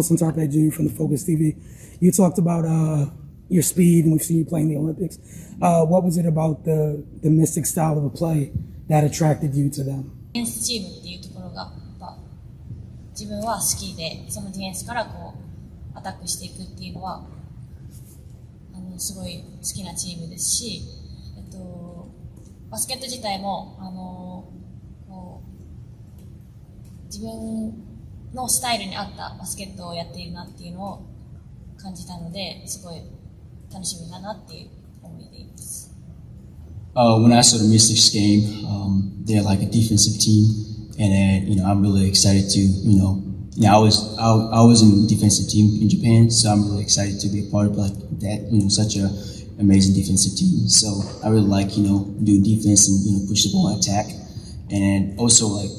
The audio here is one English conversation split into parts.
Wilson Tarpeju from the Focus TV. You talked about your speed, and we've seen you play in the Olympics. What was it about the Mystic style of a play that attracted you to them? ディフェンスチームっていうところがやっぱ自分は好きで、そのディフェンスからこうアタックしていくっていうのはすごい好きなチームですし、バスケット自体もこう自分のスタイルに合ったバスケットをやっているなっていうのを感じたので、すごい楽しみだなっていう思いでいます。When I saw the Mystics game, they're like a defensive team, and I'm really excited to, I was in a defensive team in Japan, so I'm really excited to be a part of like that, such a amazing defensive team. So I really like, do defense and push the ball and attack, and also like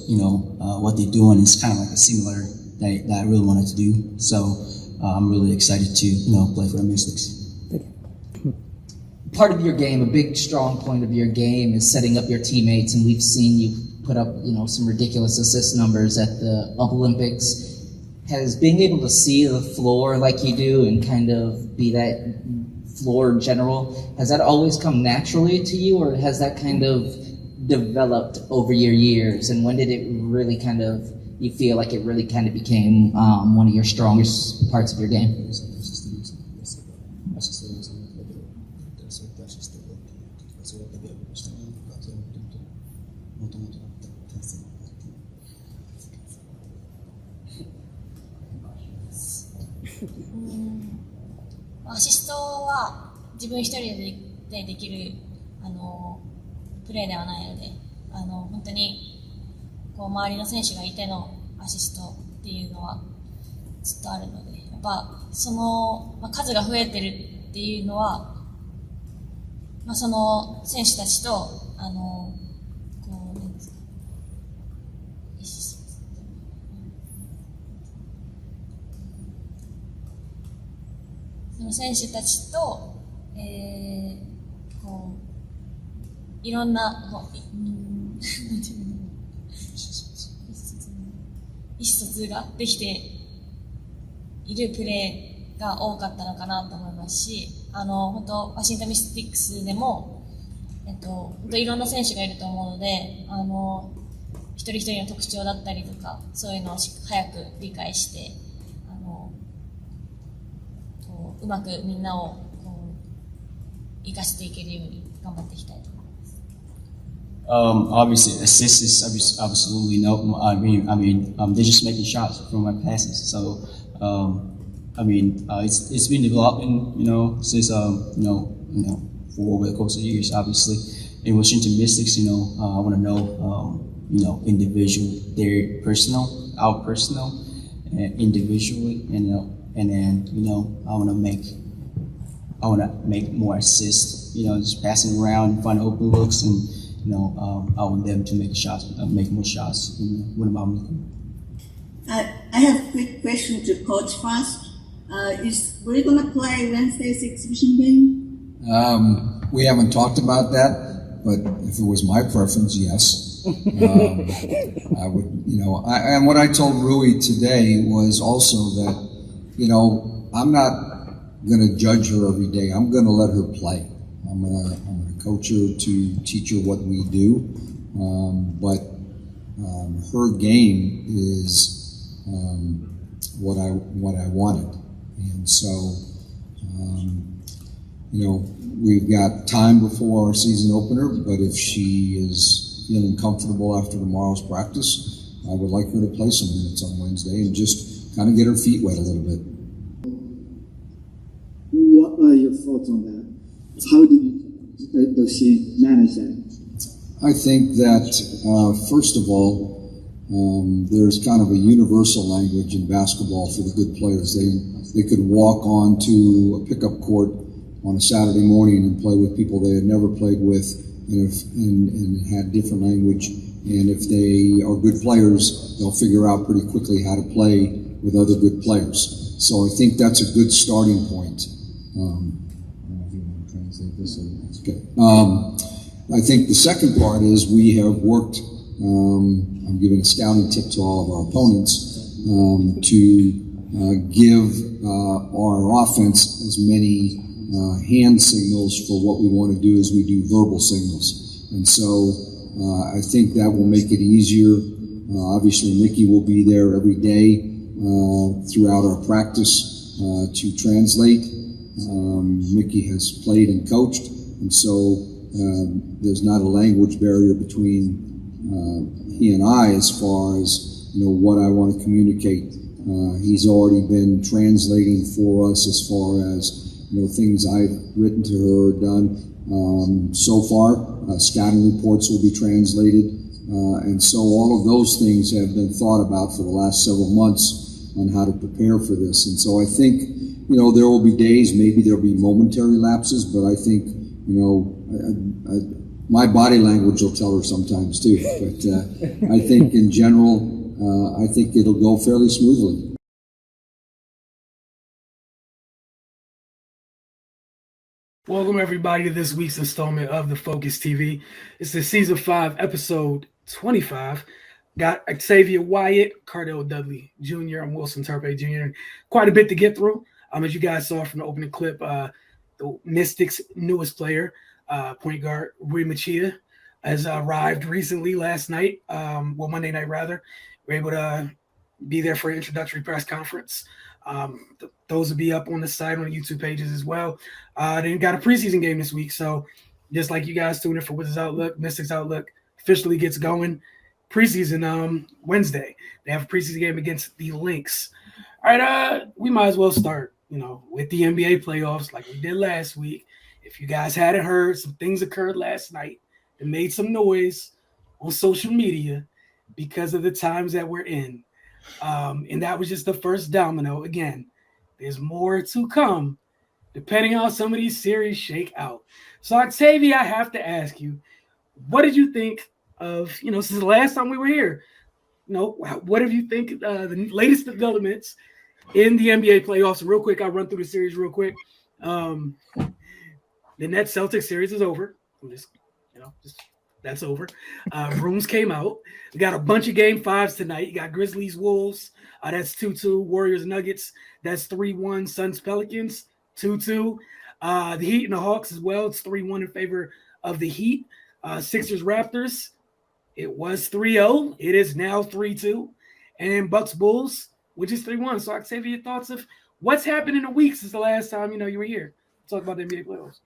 what they're doing is kind of like a similar that I really wanted to do. So I'm really excited to play for the Mystics. Part of your game, a big strong point of your game is setting up your teammates, and we've seen you put up some ridiculous assist numbers at the Olympics. Has being able to see the floor like you do and kind of be that floor general, has that always come naturally to you, or has that kind of developed over your years? And when did it really kind of, you feel like it really kind of became one of your strongest parts of your game? アシストは自分一人でできるプレーではないので、本当にこう周りの選手がいてのアシストっていうのはずっとあるので、やっぱその、数が増えてるっていうのは、その選手たちとこうなんですか、その選手たちと、こういろんな意思疎通ができているプレーが多かったのかなと思いますし、本当ワシントン・ミスティックスでも、本当いろんな選手がいると思うので、一人一人の特徴だったりとか、そういうのを早く理解して、うまくみんなを生かしていけるように頑張っていきたいと思います。Obviously, assists is absolutely no. They're just making shots from my passes. So, it's been developing, since for over the course of years. Obviously, in Washington Mystics, I want to know, individual, their personal, our personal, and individually, and then I want to make more assists. Just passing around and find open looks and. I want them to make shots, make more shots. What about me? I have a quick question to Coach first. Were you going to play Wednesday's exhibition game? We haven't talked about that, but if it was my preference, yes. I would, and what I told Rui today was also that, I'm not going to judge her every day. I'm going to let her play. I'm going to coach her to teach her what we do, but her game is what I wanted, and so we've got time before our season opener. But if she is feeling comfortable after tomorrow's practice, I would like her to play some minutes on Wednesday and just kind of get her feet wet a little bit. What are your thoughts on that? How does she manage that? I think that, first of all, there's kind of a universal language in basketball for the good players. They could walk onto a pickup court on a Saturday morning and play with people they had never played with and had different language. And if they are good players, they'll figure out pretty quickly how to play with other good players. So I think that's a good starting point. I don't know if you want to translate this. Okay. I think the second part is we have worked, I'm giving a scouting tip to all of our opponents, to give our offense as many hand signals for what we want to do as we do verbal signals. And so I think that will make it easier. Obviously, Mickey will be there every day throughout our practice to translate. Mickey has played and coached, and so there's not a language barrier between he and I as far as what I want to communicate. He's already been translating for us as far as things I've written to her or done. So far, scouting reports will be translated, and so all of those things have been thought about for the last several months on how to prepare for this. And so I think there will be days, maybe there'll be momentary lapses, but I think my body language will tell her sometimes too. But I think in general, I think it'll go fairly smoothly. Welcome everybody to this week's installment of the Focus TV. It's the season 5, episode 25. Got Xavier Wyatt, Cardell Dudley Jr., and Wilson Turpay Jr. Quite a bit to get through. As you guys saw from the opening clip, the Mystics' newest player, point guard Rui Machida, has arrived recently last night, Monday night rather. We're able to be there for an introductory press conference. Those will be up on the site on the YouTube pages as well. They got a preseason game this week, so just like you guys tuning in for Wizards Outlook, Mystics Outlook officially gets going. Preseason Wednesday. They have a preseason game against the Lynx. All right, we might as well start, with the NBA playoffs like we did last week. If you guys hadn't heard, some things occurred last night that made some noise on social media because of the times that we're in. And that was just the first domino. Again, there's more to come depending on how some of these series shake out. So, Octavia, I have to ask you, what did you think of, since the last time we were here? What have you think the latest developments in the NBA playoffs? Real quick, I'll run through the series real quick. The Nets Celtics series is over. That's over. Rooms came out. We got a bunch of game 5s tonight. You got Grizzlies Wolves. That's 2-2. Warriors Nuggets. That's 3-1. Suns Pelicans 2-2. The Heat and the Hawks as well. It's 3-1 in favor of the Heat. Sixers Raptors. It was 3-0. It is now 3-2. And Bucks Bulls, which is 3-1. So Octavia, your thoughts of what's happened in a week since the last time you were here? Talk about the NBA playoffs.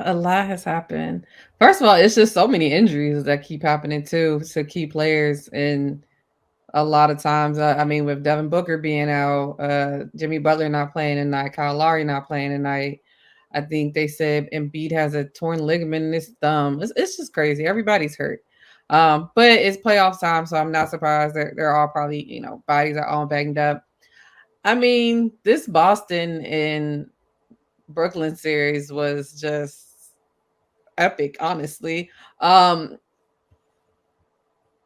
A lot has happened. First of all, it's just so many injuries that keep happening too to key players, and a lot of times, with Devin Booker being out, Jimmy Butler not playing tonight, Kyle Lowry not playing tonight. I think they said Embiid has a torn ligament in his thumb. It's just crazy. Everybody's hurt. But it's playoff time, so I'm not surprised. They're all probably, bodies are all banged up. This Boston and Brooklyn series was just epic, honestly.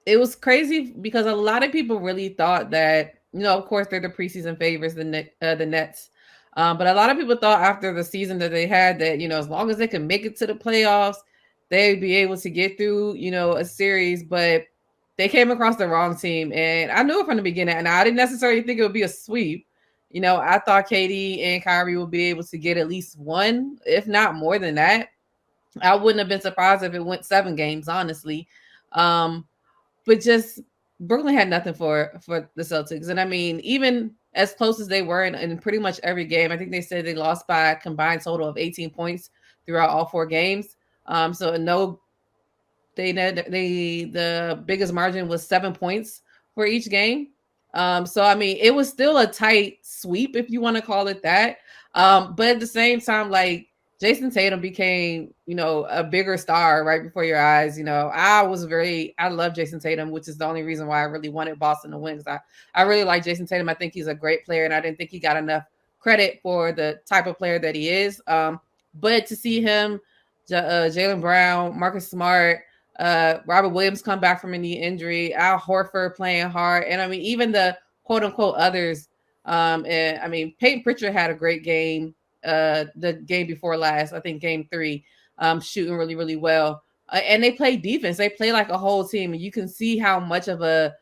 It was crazy because a lot of people really thought that, of course, they're the preseason favorites, the Nets. But a lot of people thought after the season that they had that, as long as they could make it to the playoffs, they'd be able to get through, a series. But they came across the wrong team. And I knew it from the beginning. And I didn't necessarily think it would be a sweep. I thought KD and Kyrie would be able to get at least one, if not more than that. I wouldn't have been surprised if it went 7 games, honestly. But just Brooklyn had nothing for the Celtics. And even as close as they were in pretty much every game, I think they said they lost by a combined total of 18 points throughout all 4 games. The biggest margin was 7 points for each game. It was still a tight sweep, if you want to call it that. But at the same time, Jason Tatum became, a bigger star right before your eyes. I love Jason Tatum, which is the only reason why I really wanted Boston to win. I really like Jason Tatum. I think he's a great player, and I didn't think he got enough credit for the type of player that he is. But to see him, Jaylen Brown, Marcus Smart, Robert Williams come back from a knee injury, Al Horford playing hard, and even the quote unquote others. Peyton Pritchard had a great game. The game before last, I think game 3, shooting really, really well. And they play defense. They play like a whole team. And you can see how much of a,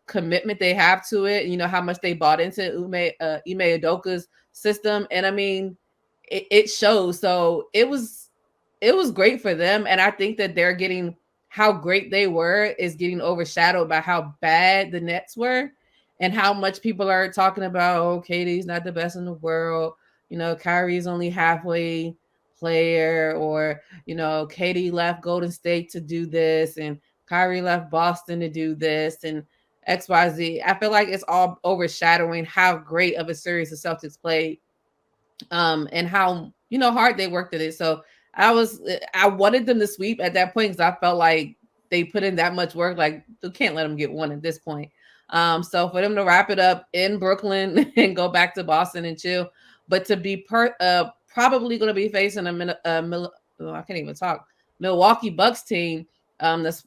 commitment they have to it, you know, how much they bought into Ime Udoka's system. And I mean, it shows. So it was great for them. And I think that they're getting how great they were is getting overshadowed by how bad the Nets were and how much people are talking about, oh, KD's not the best in the world. You know, Kyrie's only halfway player, or, you know, KD left Golden State to do this and Kyrie left Boston to do this and XYZ. I feel like it's all overshadowing how great of a series the Celtics played, and how, you know, hard they worked at it. So I wanted them to sweep at that point because I felt like they put in that much work. Like, you can't let them get one at this point. So for them to wrap it up in Brooklyn and go back to Boston and chill, but to be probably going to be facing I can't even talk, Milwaukee Bucks team that's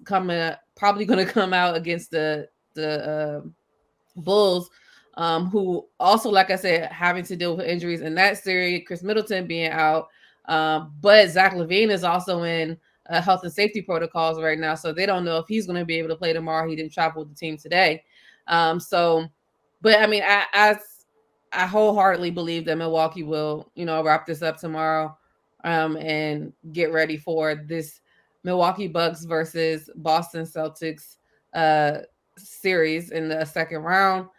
probably going to come out against the Bulls, who also, like I said, having to deal with injuries in that series, Chris Middleton being out. But Zach LaVine is also in health and safety protocols right now, so they don't know if he's going to be able to play tomorrow. He didn't travel with the team today. But I mean, I wholeheartedly believe that Milwaukee will, you know, wrap this up tomorrow, and get ready for this Milwaukee Bucks versus Boston Celtics series in the second round.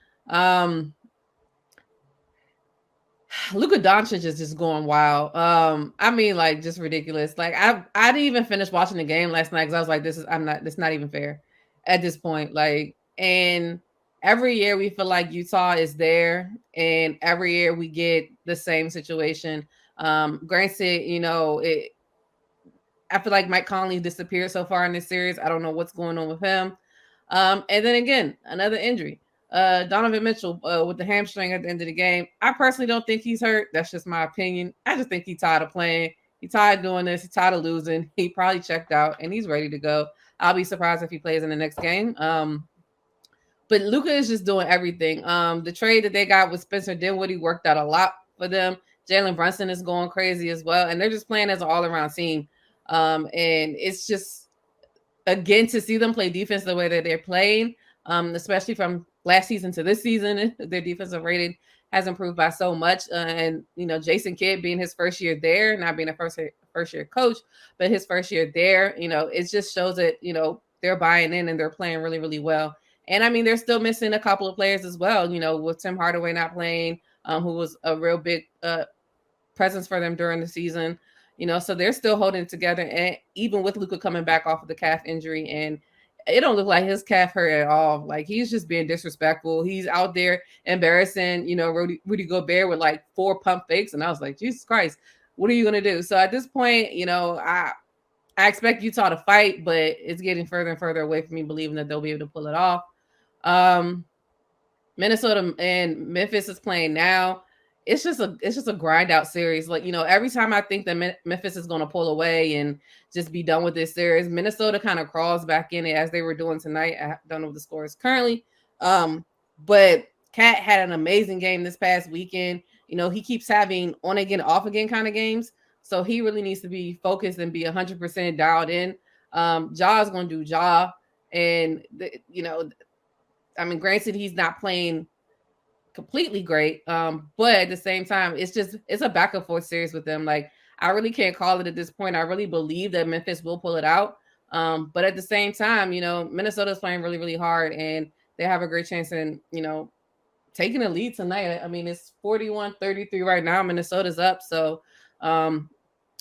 Luka Doncic is just going wild. I mean, like, just ridiculous. Like, I didn't even finish watching the game last night because I was like, this is not even fair at this point. Like, and every year we feel like Utah is there, and every year we get the same situation. Granted, you know, I feel like Mike Conley disappeared so far in this series. I don't know what's going on with him. And then again, another injury. Donovan Mitchell with the hamstring at the end of the game. I personally don't think he's hurt. That's just my opinion. I just think he's tired of playing. He's tired of doing this. He's tired of losing. He probably checked out and he's ready to go. I'll be surprised if he plays in the next game. But Luka is just doing everything. The trade that they got with Spencer Dinwiddie worked out a lot for them. Jalen Brunson is going crazy as well. And they're just playing as an all-around team. And it's just, again, to see them play defense the way that they're playing, especially from last season to this season, their defensive rating has improved by so much. And, you know, Jason Kidd being his first year there, not being a first year coach, but his first year there, you know, it just shows that, you know, they're buying in and they're playing really, really well. And I mean, they're still missing a couple of players as well, you know, with Tim Hardaway not playing, who was a real big presence for them during the season. You know, so they're still holding it together, and even with Luka coming back off of the calf injury, and it don't look like his calf hurt at all. Like, he's just being disrespectful. He's out there embarrassing, you know, Rudy Gobert with like 4 pump fakes, and I was like, Jesus Christ, what are you gonna do? So at this point, you know, I expect Utah to fight, but it's getting further and further away from me believing that they'll be able to pull it off. Minnesota and Memphis is playing now. It's just a grind out series. Like, you know, every time I think that Memphis is going to pull away and just be done with this series, Minnesota kind of crawls back in it as they were doing tonight. I don't know what the score is currently. But Cat had an amazing game this past weekend. You know, he keeps having on again, off again kind of games. So he really needs to be focused and be 100% dialed in. Ja is going to do Ja. And, you know, I mean, granted, he's not playing completely great. But at the same time, it's a back and forth series with them. Like, I really can't call it at this point. I really believe that Memphis will pull it out. But at the same time, you know, Minnesota's playing really, really hard, and they have a great chance in, you know, taking a lead tonight. I mean, it's 41-33 right now. Minnesota's up. So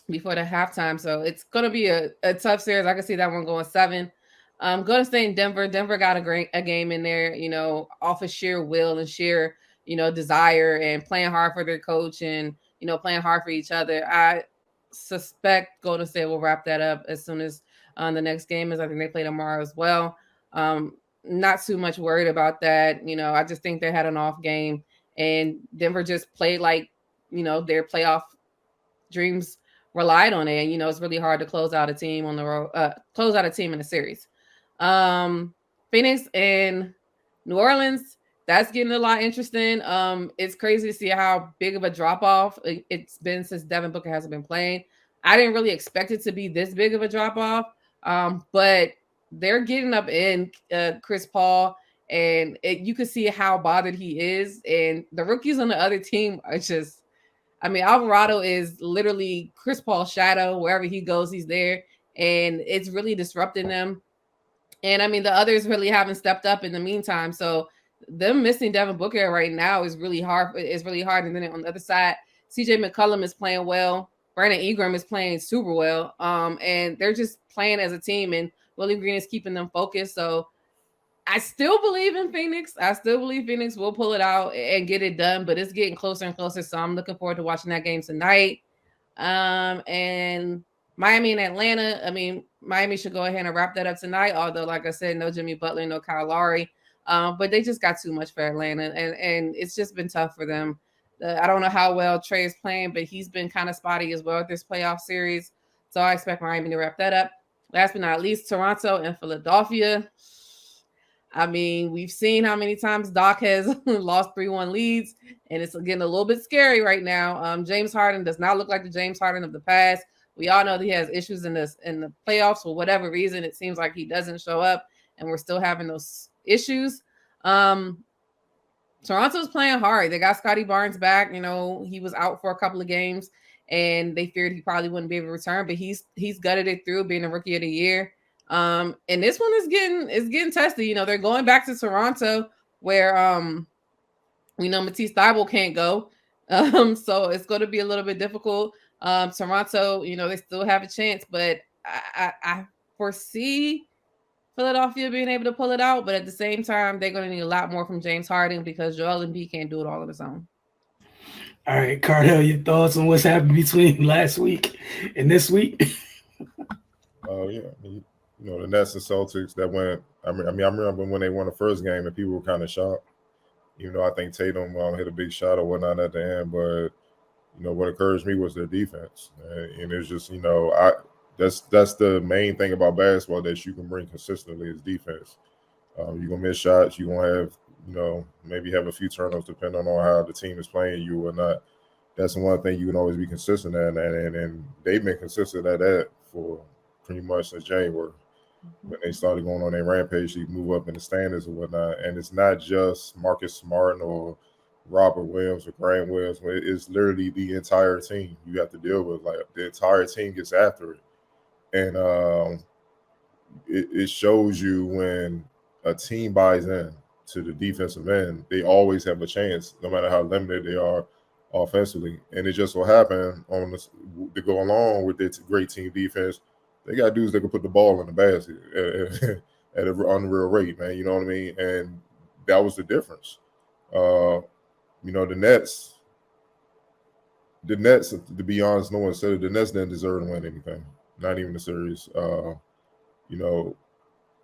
before the halftime. So it's gonna be a tough series. I can see that one going 7. Golden State and Denver. Denver got a game in there, you know, off of sheer will and sheer, you know, desire and playing hard for their coach and, you know, playing hard for each other. I suspect Golden State will wrap that up as soon as the next game is. I think they play tomorrow as well. Not too much worried about that. You know, I just think they had an off game and Denver just played like, you know, their playoff dreams relied on it. And, you know, it's really hard to close out a team on the road, close out a team in a series. Phoenix and New Orleans, that's getting a lot interesting. It's crazy to see how big of a drop off it's been since Devin Booker hasn't been playing. I didn't really expect it to be this big of a drop off, but they're getting up in Chris Paul and you can see how bothered he is. And the rookies on the other team are just, I mean, Alvarado is literally Chris Paul's shadow. Wherever he goes, he's there, and it's really disrupting them. And I mean, the others really haven't stepped up in the meantime. So them missing Devin Booker right now is really hard. It's really hard. And then on the other side, CJ McCollum is playing well. Brandon Ingram is playing super well. And they're just playing as a team. And Willie Green is keeping them focused. So I still believe in Phoenix. I still believe Phoenix will pull it out and get it done. But it's getting closer and closer. So I'm looking forward to watching that game tonight. And Miami and Atlanta. I mean, Miami should go ahead and wrap that up tonight. Although, like I said, no Jimmy Butler, no Kyle Lowry. But they just got too much for Atlanta, and it's just been tough for them. I don't know how well Trey is playing, but he's been kind of spotty as well at this playoff series. So I expect Miami to wrap that up. Last but not least, Toronto and Philadelphia. I mean, we've seen how many times Doc has lost 3-1 leads, and it's getting a little bit scary right now. James Harden does not look like the James Harden of the past. We all know that he has issues in the playoffs for whatever reason. It seems like he doesn't show up, and we're still having those issues. Toronto's playing hard. They got Scotty Barnes back. You know, he was out for a couple of games, and they feared he probably wouldn't be able to return, but he's gutted it through, being a rookie of the year. And this one is getting tested. You know, they're going back to Toronto where we know Matisse Thybulle can't go. So it's going to be a little bit difficult. Toronto, you know, they still have a chance, but I foresee Philadelphia being able to pull it out, but at the same time, they're going to need a lot more from James Harden because Joel Embiid can't do it all on his own. All right, Cardell, your thoughts on what's happened between last week and this week? Yeah, you know, the Nets and Celtics that went. I remember when they won the first game and people were kind of shocked. Even though I think Tatum hit a big shot or whatnot at the end, but you know what encouraged me was their defense, and it's just, you know, that's the main thing about basketball that you can bring consistently is defense. You're gonna miss shots, you're gonna have, you know, maybe have a few turnovers depending on how the team is playing you or not. That's the one thing you can always be consistent at, and they've been consistent at that for pretty much since January. When they started going on their rampage, you move up in the standings or whatnot. And it's not just Marcus Smart or Robert Williams or Grant Williams. It's literally the entire team you have to deal with. Like, the entire team gets after it. And it shows you when a team buys in to the defensive end, they always have a chance, no matter how limited they are offensively. And it just so happened to go along with their great team defense, they got dudes that can put the ball in the basket at an unreal rate, man. You know what I mean? And that was the difference. You know, the Nets, to be honest, no one said it. The Nets didn't deserve to win anything, not even the series. You know,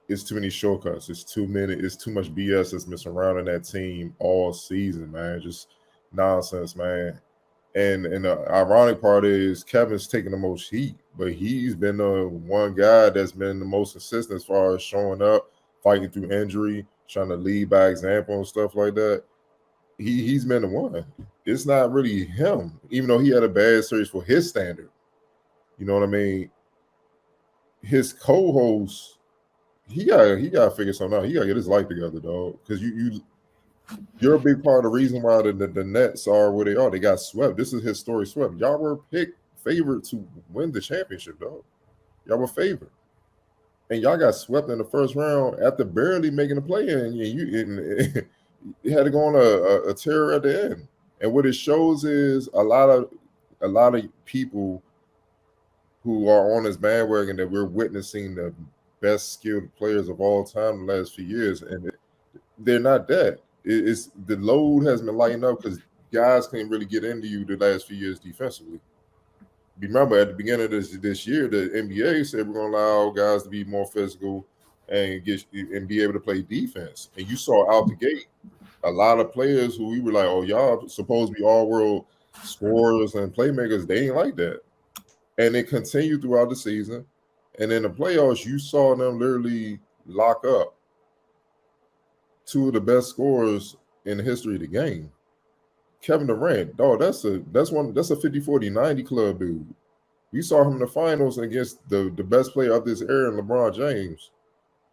it's too many shortcuts. It's too much BS that's been surrounding that team all season, man. Just nonsense, man. And the ironic part is Kevin's taking the most heat, but he's been the one guy that's been the most consistent as far as showing up, fighting through injury, trying to lead by example and stuff like that. He's been the one. It's not really him, even though he had a bad series for his standard. You know what I mean? His co-host, he got to figure something out. He got to get his life together, dog. Because you're a big part of the reason why the Nets are where they are. They got swept. This is historic swept. Y'all were picked favored to win the championship, dog. Y'all were favored. And y'all got swept in the first round after barely making a play in. And you had to go on a tear at the end. And what it shows is a lot of people who are on this bandwagon that we're witnessing the best skilled players of all time the last few years. And they're not that. It's the load has been lighting up because guys can't really get into you the last few years defensively. Remember, at the beginning of this year, the NBA said we're going to allow guys to be more physical and be able to play defense. And you saw out the gate a lot of players who we were like, oh, y'all supposed to be all-world scorers and playmakers. They ain't like that. And it continued throughout the season. And in the playoffs, you saw them literally lock up two of the best scorers in the history of the game. Kevin Durant, dog, that's a 50-40-90 club dude. We saw him in the finals against the best player of this era, LeBron James.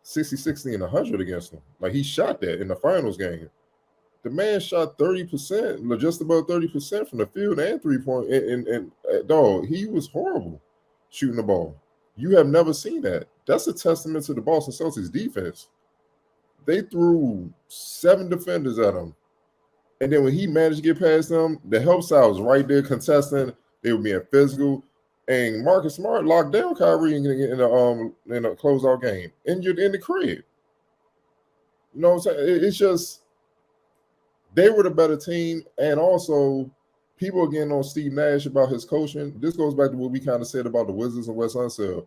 60, 60, and 100 against him. Like, he shot that in the finals game. The man shot 30%, just about 30% from the field and 3-point. And dog, he was horrible shooting the ball. You have never seen that. That's a testament to the Boston Celtics defense. They threw 7 defenders at him. And then when he managed to get past them, the help side was right there contesting. They were being physical. And Marcus Smart locked down Kyrie in a closeout game. And you're in the crib. You know what I'm saying? It's just they were the better team. And also, people are getting on Steve Nash about his coaching. This goes back to what we kind of said about the Wizards and Wes Unseld.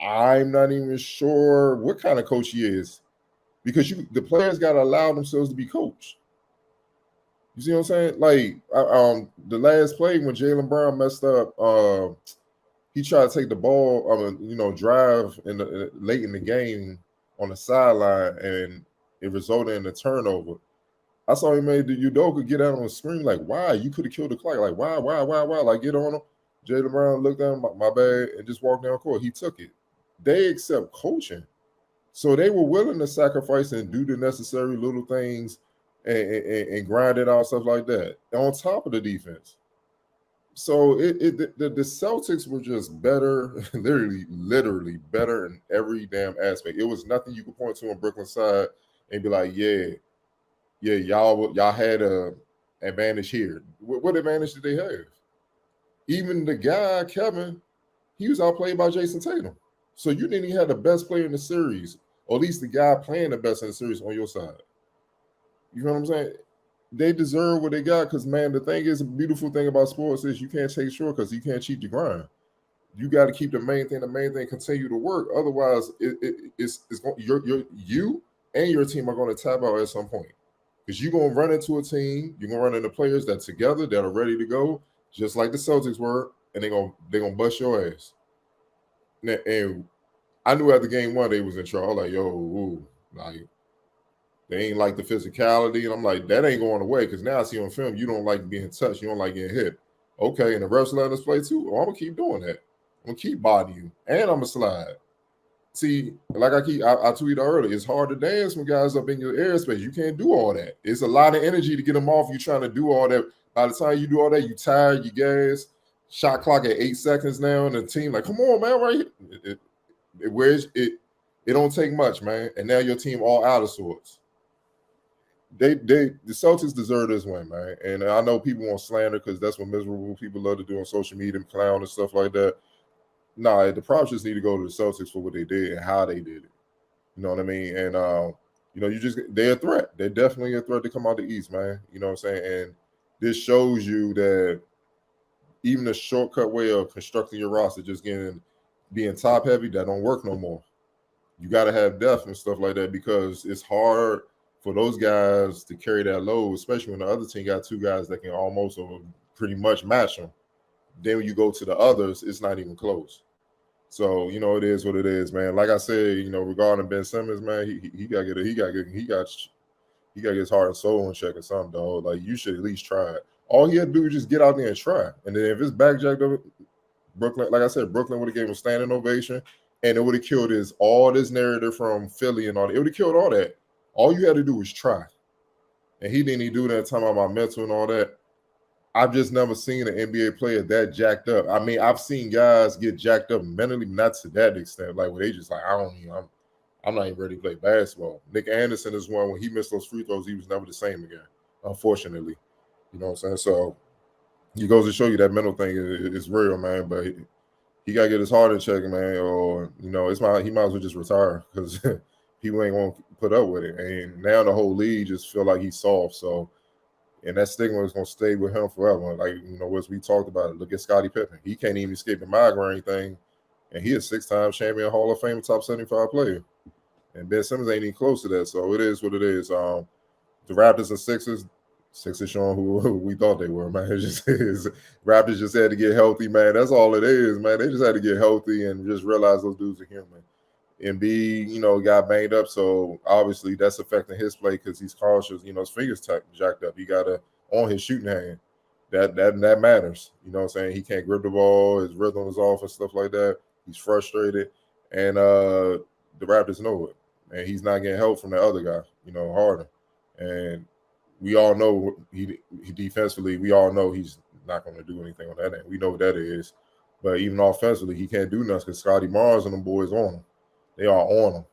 I'm not even sure what kind of coach he is. Because the players got to allow themselves to be coached. You see what I'm saying? Like, the last play when Jaylen Brown messed up, he tried to take the ball, drive late in the game on the sideline, and it resulted in a turnover. I saw he made the Udoka get out on the screen like, why? You could have killed the clock. Like, why? Like, get on him. Jaylen Brown looked down, my bad, and just walked down court. He took it. They accept coaching. So they were willing to sacrifice and do the necessary little things and grind it out, stuff like that, on top of the defense. So the Celtics were just better, literally better in every damn aspect. It was nothing you could point to on Brooklyn side and be like, yeah, y'all had a advantage here. What advantage did they have? Even the guy, Kevin, he was outplayed by Jason Tatum. So you didn't even have the best player in the series, or at least the guy playing the best in the series on your side. You know what I'm saying? They deserve what they got because, man, the thing is, a beautiful thing about sports is you can't take shortcuts. You can't cheat the grind. You got to keep the main thing continue to work. Otherwise, you and your team are going to tap out at some point because you're going to run into a team. You're going to run into players that together that are ready to go, just like the Celtics were, and they're gonna bust your ass. And I knew after game 1 they was in trouble. Like, like, they ain't like the physicality. And I'm like, that ain't going away because now I see on film you don't like being touched. You don't like getting hit. Okay, and the refs letting us play too. Oh, I'm going to keep doing that. I'm going to keep bodying you. And I'm going to slide. See, like I tweeted earlier, it's hard to dance when guys up in your airspace. You can't do all that. It's a lot of energy to get them off. You trying to do all that. By the time you do all that, you tired, you gas. Shot clock at 8 seconds now. And the team like, come on, man, right here. It don't take much, man. And now your team all out of sorts. The Celtics deserve this win, man. And I know people want slander because that's what miserable people love to do on social media and clown and stuff like that. Nah, the props just need to go to the Celtics for what they did and how they did it. You know what I mean? And they're a threat. They're definitely a threat to come out the East, man. You know what I'm saying? And this shows you that even a shortcut way of constructing your roster, just being top heavy, that don't work no more. You got to have depth and stuff like that because it's hard for those guys to carry that load, especially when the other team got 2 guys that can almost or pretty much match them. Then when you go to the others, it's not even close. So, it is what it is, man. Like I said, regarding Ben Simmons, man, he got his heart and soul in check or something, dog. Like, you should at least try it. All he had to do was just get out there and try. And then if it's backjacked over, Brooklyn, like I said, Brooklyn would have given him a standing ovation, and it would have killed all this narrative from Philly and all that. It would have killed all that. All you had to do was try. And he didn't even do that talking about mental and all that. I've just never seen an NBA player that jacked up. I mean, I've seen guys get jacked up mentally, not to that extent, like where they just like, I'm not even ready to play basketball. Nick Anderson is one, when he missed those free throws, he was never the same again, unfortunately. You know what I'm saying? So he goes to show you that mental thing is real, man. But he got to get his heart in check, man, or, he might as well just retire because people ain't going to put up with it. And now the whole league just feel like he's soft. So, and that stigma is going to stay with him forever. Like, as we talked about it, look at Scottie Pippen. He can't even escape the migraine thing. And he is 6-time champion, Hall of Fame, top 75 player. And Ben Simmons ain't even close to that. So it is what it is. The Raptors and Sixers showing who we thought they were, man. Raptors just had to get healthy, man. That's all it is, man. They just had to get healthy and just realize those dudes are human. Embiid, got banged up, so obviously that's affecting his play because he's cautious. His fingers jacked up. He got on his shooting hand. That matters. You know what I'm saying? He can't grip the ball. His rhythm is off and stuff like that. He's frustrated, and the Raptors know it. and he's not getting help from the other guy, Harden. And we all know he defensively, we all know he's not going to do anything on that end. We know what that is. But even offensively, he can't do nothing because Scotty Mars and them boys on him. They are on him.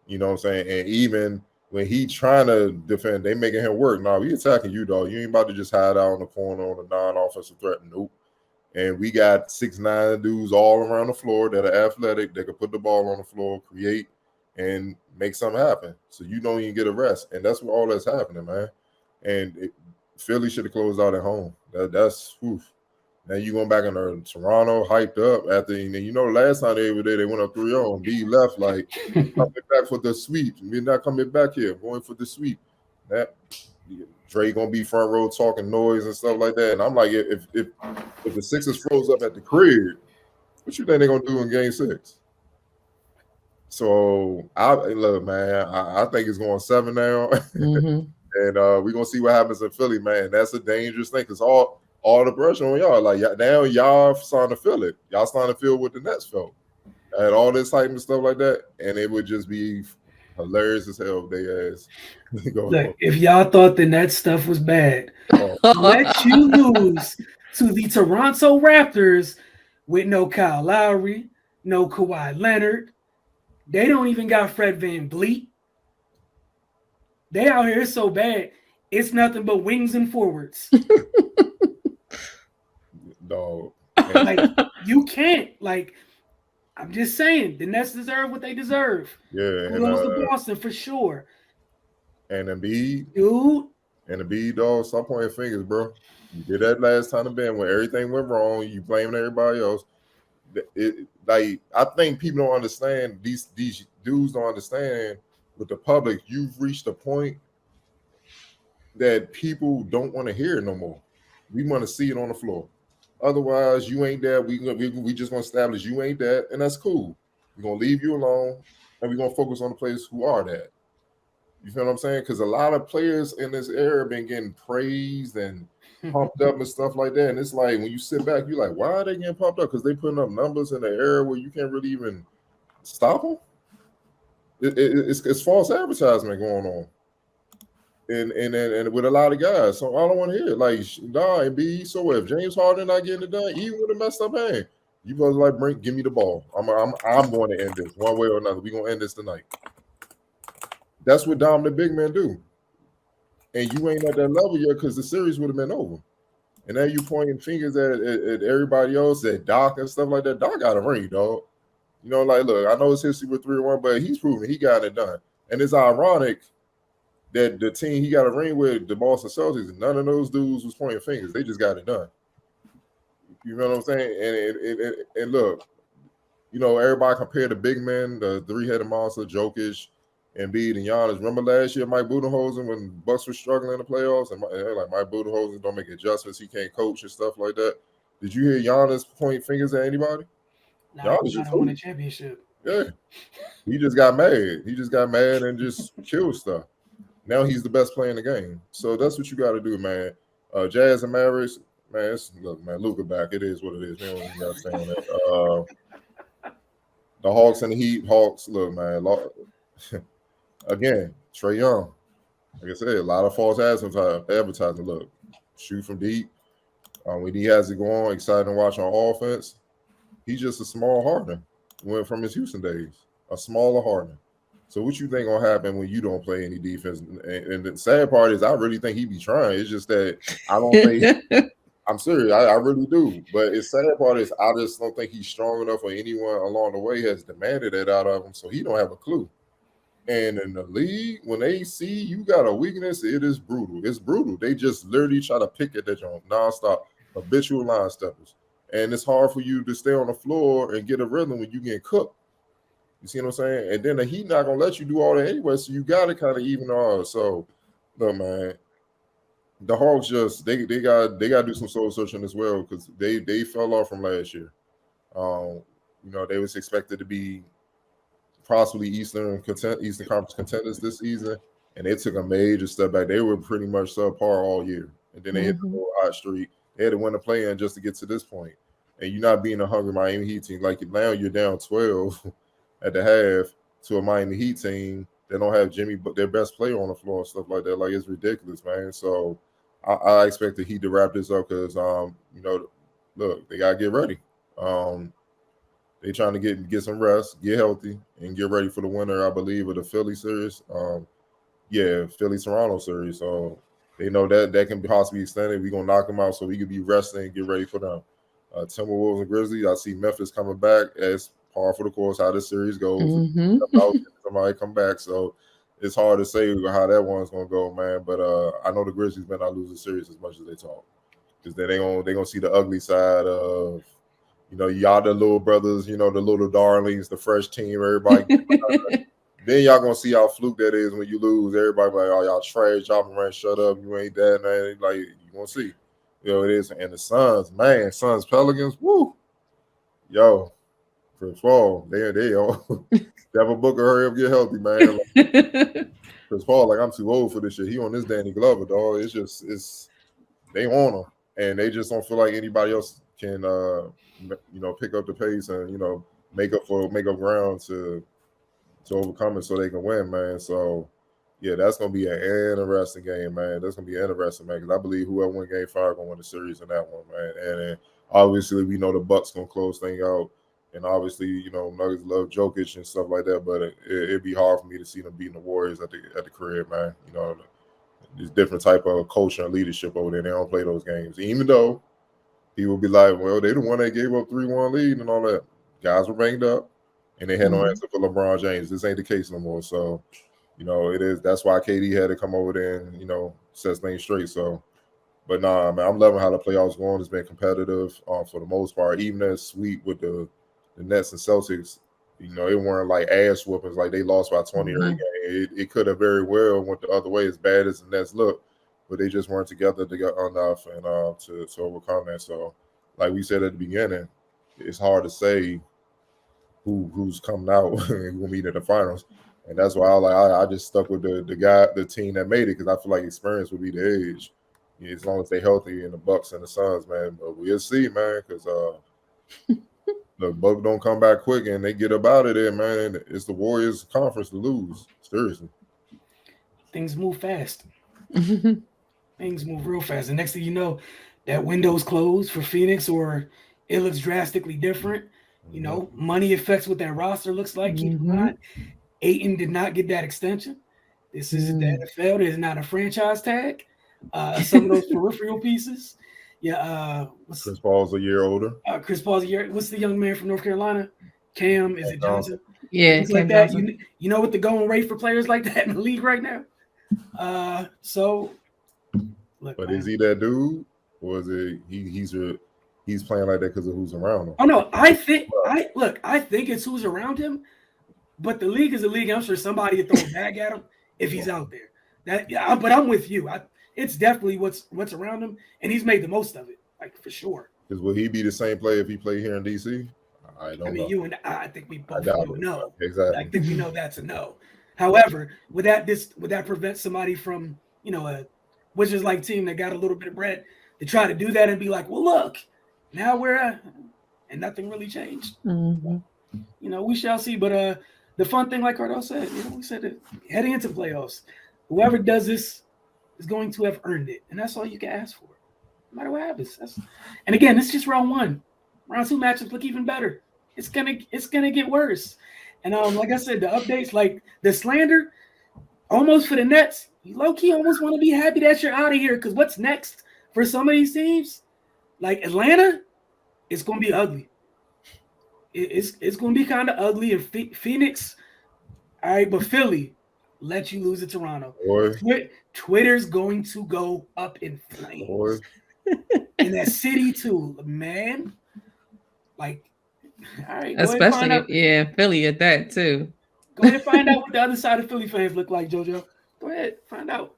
You know what I'm saying? And even when he trying to defend, they making him work. Nah, we attacking you, dog. You ain't about to just hide out on the corner on a non-offensive threat. Nope. And we got 6'9" dudes all around the floor that are athletic, that can put the ball on the floor, create, and make something happen. So you don't even get a rest. And that's what all that's happening, man. And Philly should have closed out at home. That's oof. Now you going back in Toronto, hyped up after, last time they were there, they went up 3-0. B left like coming back for the sweep. We're not coming back here. I'm going for the sweep. That Dre gonna be front row talking noise and stuff like that. And I'm like, if the Sixers froze up at the crib, what you think they're gonna do in Game 6? So look, man, I think it's going 7 now, and we're gonna see what happens in Philly, man. That's a dangerous thing because all the pressure on y'all. Like now, y'all starting to feel it. Y'all starting to feel what the Nets felt. And all this hype and stuff like that, and it would just be hilarious as hell if they ass. Look, if y'all thought the Nets stuff was bad, let you lose to the Toronto Raptors with no Kyle Lowry, no Kawhi Leonard. They don't even got Fred VanVleet. They out here so bad, it's nothing but wings and forwards. Dog. Like, you can't. Like, I'm just saying, the Nets deserve what they deserve. Yeah. Kudos to Boston for sure. And Embiid. Dude. And Embiid, dog, stop pointing fingers, bro. You did that last time to Ben when everything went wrong. You blaming everybody else. I think people don't understand. These dudes don't understand with the public. You've reached a point that people don't want to hear it no more. We want to see it on the floor. Otherwise, you ain't that. We just gonna establish you ain't that, and that's cool. We're gonna leave you alone, and we're gonna focus on the players who are that. You feel what I'm saying? Because a lot of players in this era have been getting praised and pumped up and stuff like that. And it's like when you sit back, you're like, why are they getting pumped up? Because they putting up numbers in the era where you can't really even stop them. It's false advertisement going on. And with a lot of guys. So I don't want to hear it. Like, nah, and B, so if James Harden not getting it done, even with a messed up hand, you guys like give me the ball. I'm going to end this one way or another. We're gonna end this tonight. That's what dominant big men do. And you ain't at that level yet because the series would have been over. And now you pointing fingers at everybody else, at Doc and stuff like that. Doc got a ring, dog. Like, look, I know it's history with 3-1, but he's proven he got it done. And it's ironic that the team he got a ring with, the Boston Celtics, none of those dudes was pointing fingers. They just got it done. You know what I'm saying? And look, everybody compared the big men, the three-headed monster, Jokic, Embiid, and Giannis. Remember last year, Mike Budenholzer, when Bucks was struggling in the playoffs, and like Mike Budenholzer don't make adjustments, he can't coach and stuff like that. Did you hear Giannis point fingers at anybody? Giannis just won a championship. Yeah, he just got mad. He just got mad and just killed stuff. Now he's the best player in the game. So that's what you got to do, man. Jazz and Mavericks, man. Look, man, Luka back. It is what it is. They don't even got to say on that. The Hawks and the Heat. Hawks, look, man. Again, Trae Young. Like I said, a lot of false advertising. Look, shoot from deep. When he has it going, exciting to watch on offense. He's just a small Harden. Went from his Houston days. A smaller Harden. So what you think gonna happen when you don't play any defense? And the sad part is I really think he be trying. It's just that I don't think I'm serious. I really do. But the sad part is I just don't think he's strong enough or anyone along the way has demanded it out of him. So he don't have a clue. And in the league, when they see you got a weakness, it is brutal. It's brutal. They just literally try to pick at that joint nonstop, habitual line steppers. And it's hard for you to stay on the floor and get a rhythm when you get cooked. You see what I'm saying? And then the Heat not gonna let you do all that anyway, so you gotta kind of even out. So, no, man, the Hawks just they got to do some soul searching as well because they fell off from last year. They was expected to be possibly Eastern Conference contenders this season, and they took a major step back. They were pretty much subpar all year, and then they hit the whole hot streak. They had to win the play-in just to get to this point. And you're not being a hungry Miami Heat team. Like now, you're down 12 at the half, to a Miami Heat team. They don't have Jimmy, but their best player on the floor and stuff like that. Like, it's ridiculous, man. So I expect the Heat to wrap this up because, look, they gotta get ready. They trying to get some rest, get healthy, and get ready for the winner, I believe, of the Philly series. Philly Toronto series. So they know that can possibly extended. We're gonna knock them out so we can be resting and get ready for them. Timberwolves and Grizzlies. I see Memphis coming back as par for the course how this series goes. Somebody come back. So it's hard to say how that one's gonna go, man. But I know the Grizzlies better not lose the series as much as they talk. Because then they gonna see the ugly side of, y'all the little brothers, the little darlings, the fresh team, everybody. Then y'all gonna see how fluke that is when you lose. Everybody like, oh, y'all trash, y'all Morant, shut up, you ain't that, man. Like, you gonna see. It is. And the Suns, man, Suns Pelicans, woo. Yo, Chris Paul, they all Devin Booker, hurry up, get healthy, man. Like, Chris Paul, like, I'm too old for this shit. He on this Danny Glover, dog. It's they on him. And they just don't feel like anybody else can pick up the pace and, make up ground to overcome it so they can win, man. So, yeah, that's going to be an interesting game, man. That's going to be interesting, man, because I believe whoever win Game 5 going to win the series in that one, man. And obviously, we know the Bucks going to close things out. And obviously, Nuggets love Jokic and stuff like that, but it'd be hard for me to see them beating the Warriors at the crib, man. There's different type of culture and leadership over there. They don't play those games. Even though people be like, well, they the one that gave up 3-1 lead and all that. Guys were banged up. And they had no answer for LeBron James. This ain't the case no more. So, it is. That's why KD had to come over there and, set things straight. So, but nah, man, I'm loving how the playoffs going. It's been competitive for the most part. Even that sweep with the Nets and Celtics, it weren't like ass whoopings. Like they lost by 20 every game. It could have very well went the other way as bad as the Nets look. But they just weren't together enough and to overcome that. So, like we said at the beginning, it's hard to say who's coming out and who will meet in the finals, and that's why I just stuck with the team that made it because I feel like experience would be the edge, as long as they healthy in the Bucks and the Suns, man. But we'll see, man, because the Bucks don't come back quick and they get up out of there, man. It's the Warriors conference to lose. Seriously, things move fast. Things move real fast. And next thing you know, that window's closed for Phoenix, or it looks drastically different. Money affects what that roster looks like. Keep in mind, Ayton did not get that extension. This isn't the NFL. There's not a franchise tag. Some of those peripheral pieces. Yeah. Chris Paul's a year older. Chris Paul's a year. What's the young man from North Carolina? Cam, is it Johnson? Yeah, things like that. You know what the going rate for players like that in the league right now? So, look, but man. Is he that dude, or is it he's playing like that because of who's around him? Oh no, I think it's who's around him, but the league is a league. I'm sure somebody would throw a bag at him if he's out there. But I'm with you. It's definitely what's around him, and he's made the most of it, like for sure. Because will he be the same player if he played here in DC? I don't know. You and I think we both know no. Exactly. I think we know that's a no. However, would that prevent somebody from, a Wizards-like team that got a little bit of bread to try to do that and be like, well, look, now we're and nothing really changed. We shall see. But the fun thing, like Cardo said, we said that heading into playoffs, whoever does this is going to have earned it, and that's all you can ask for, no matter what happens. And again, it's just round one. Round two matchups look even better. It's gonna get worse. And like I said, the updates, like the slander, almost for the Nets, you low key almost want to be happy that you're out of here, because what's next for some of these teams, like Atlanta, it's gonna be ugly. It's gonna be kind of ugly. And Phoenix, all right, but Philly let you lose to Toronto. Twitter's going to go up in flames. In that city too, man. Like, all right, especially Philly at that too. Go ahead and find out what the other side of Philly fans look like, JoJo. Go ahead, find out.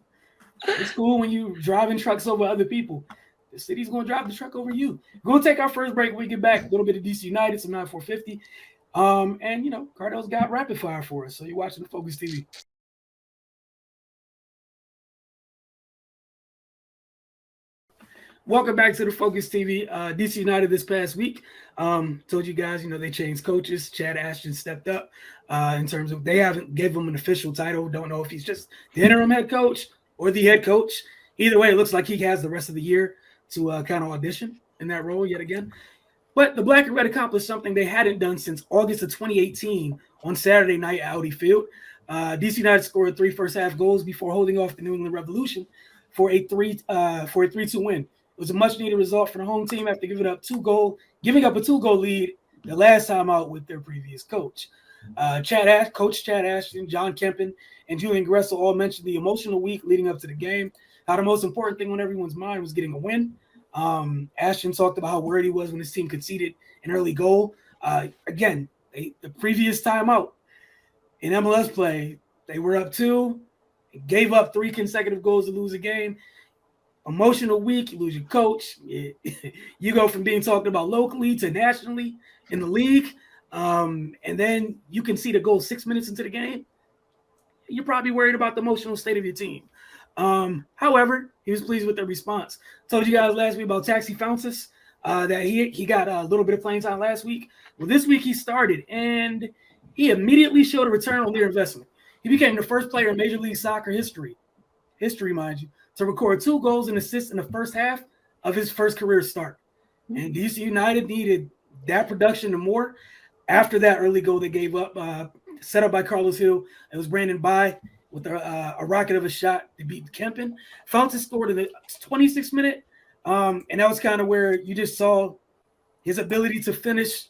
It's cool when you driving trucks over other people. The city's going to drive the truck over you. We're going to take our first break. When we get back, a little bit of DC United, some 9450. And, Cardo's got rapid fire for us. So you're watching the Focus TV. Welcome back to the Focus TV. DC United this past week. Told you guys, they changed coaches. Chad Ashton stepped up in terms of they haven't gave him an official title. Don't know if he's just the interim head coach or the head coach. Either way, it looks like he has the rest of the year to kind of audition in that role yet again. But the Black and Red accomplished something they hadn't done since August of 2018 on Saturday night at Audi Field. DC United scored 3 first-half goals before holding off the New England Revolution for a 3-2 win. It was a much-needed result for the home team after giving up a 2-goal lead the last time out with their previous coach. Coach Chad Ashton, John Kempen, and Julian Gressel all mentioned the emotional week leading up to the game, how the most important thing on everyone's mind was getting a win. Ashton talked about how worried he was when his team conceded an early goal. The previous time out in MLS play, they were up 2, gave up 3 consecutive goals to lose a game. Emotional week, you lose your coach. You go from being talked about locally to nationally in the league. And then you can see the goal 6 minutes into the game. You're probably worried about the emotional state of your team. However, he was pleased with the response. Told you guys last week about Taxi Fountas, that he got a little bit of playing time last week. Well, this week he started, and he immediately showed a return on their investment. He became the first player in Major League Soccer history, mind you, to record 2 goals and assists in the first half of his first career start. And DC United needed that production and more. After that early goal they gave up, set up by Carlos Hill, it was Brandon By with a rocket of a shot to beat Kempen. Fountas scored in the 26th minute, and that was kind of where you just saw his ability to finish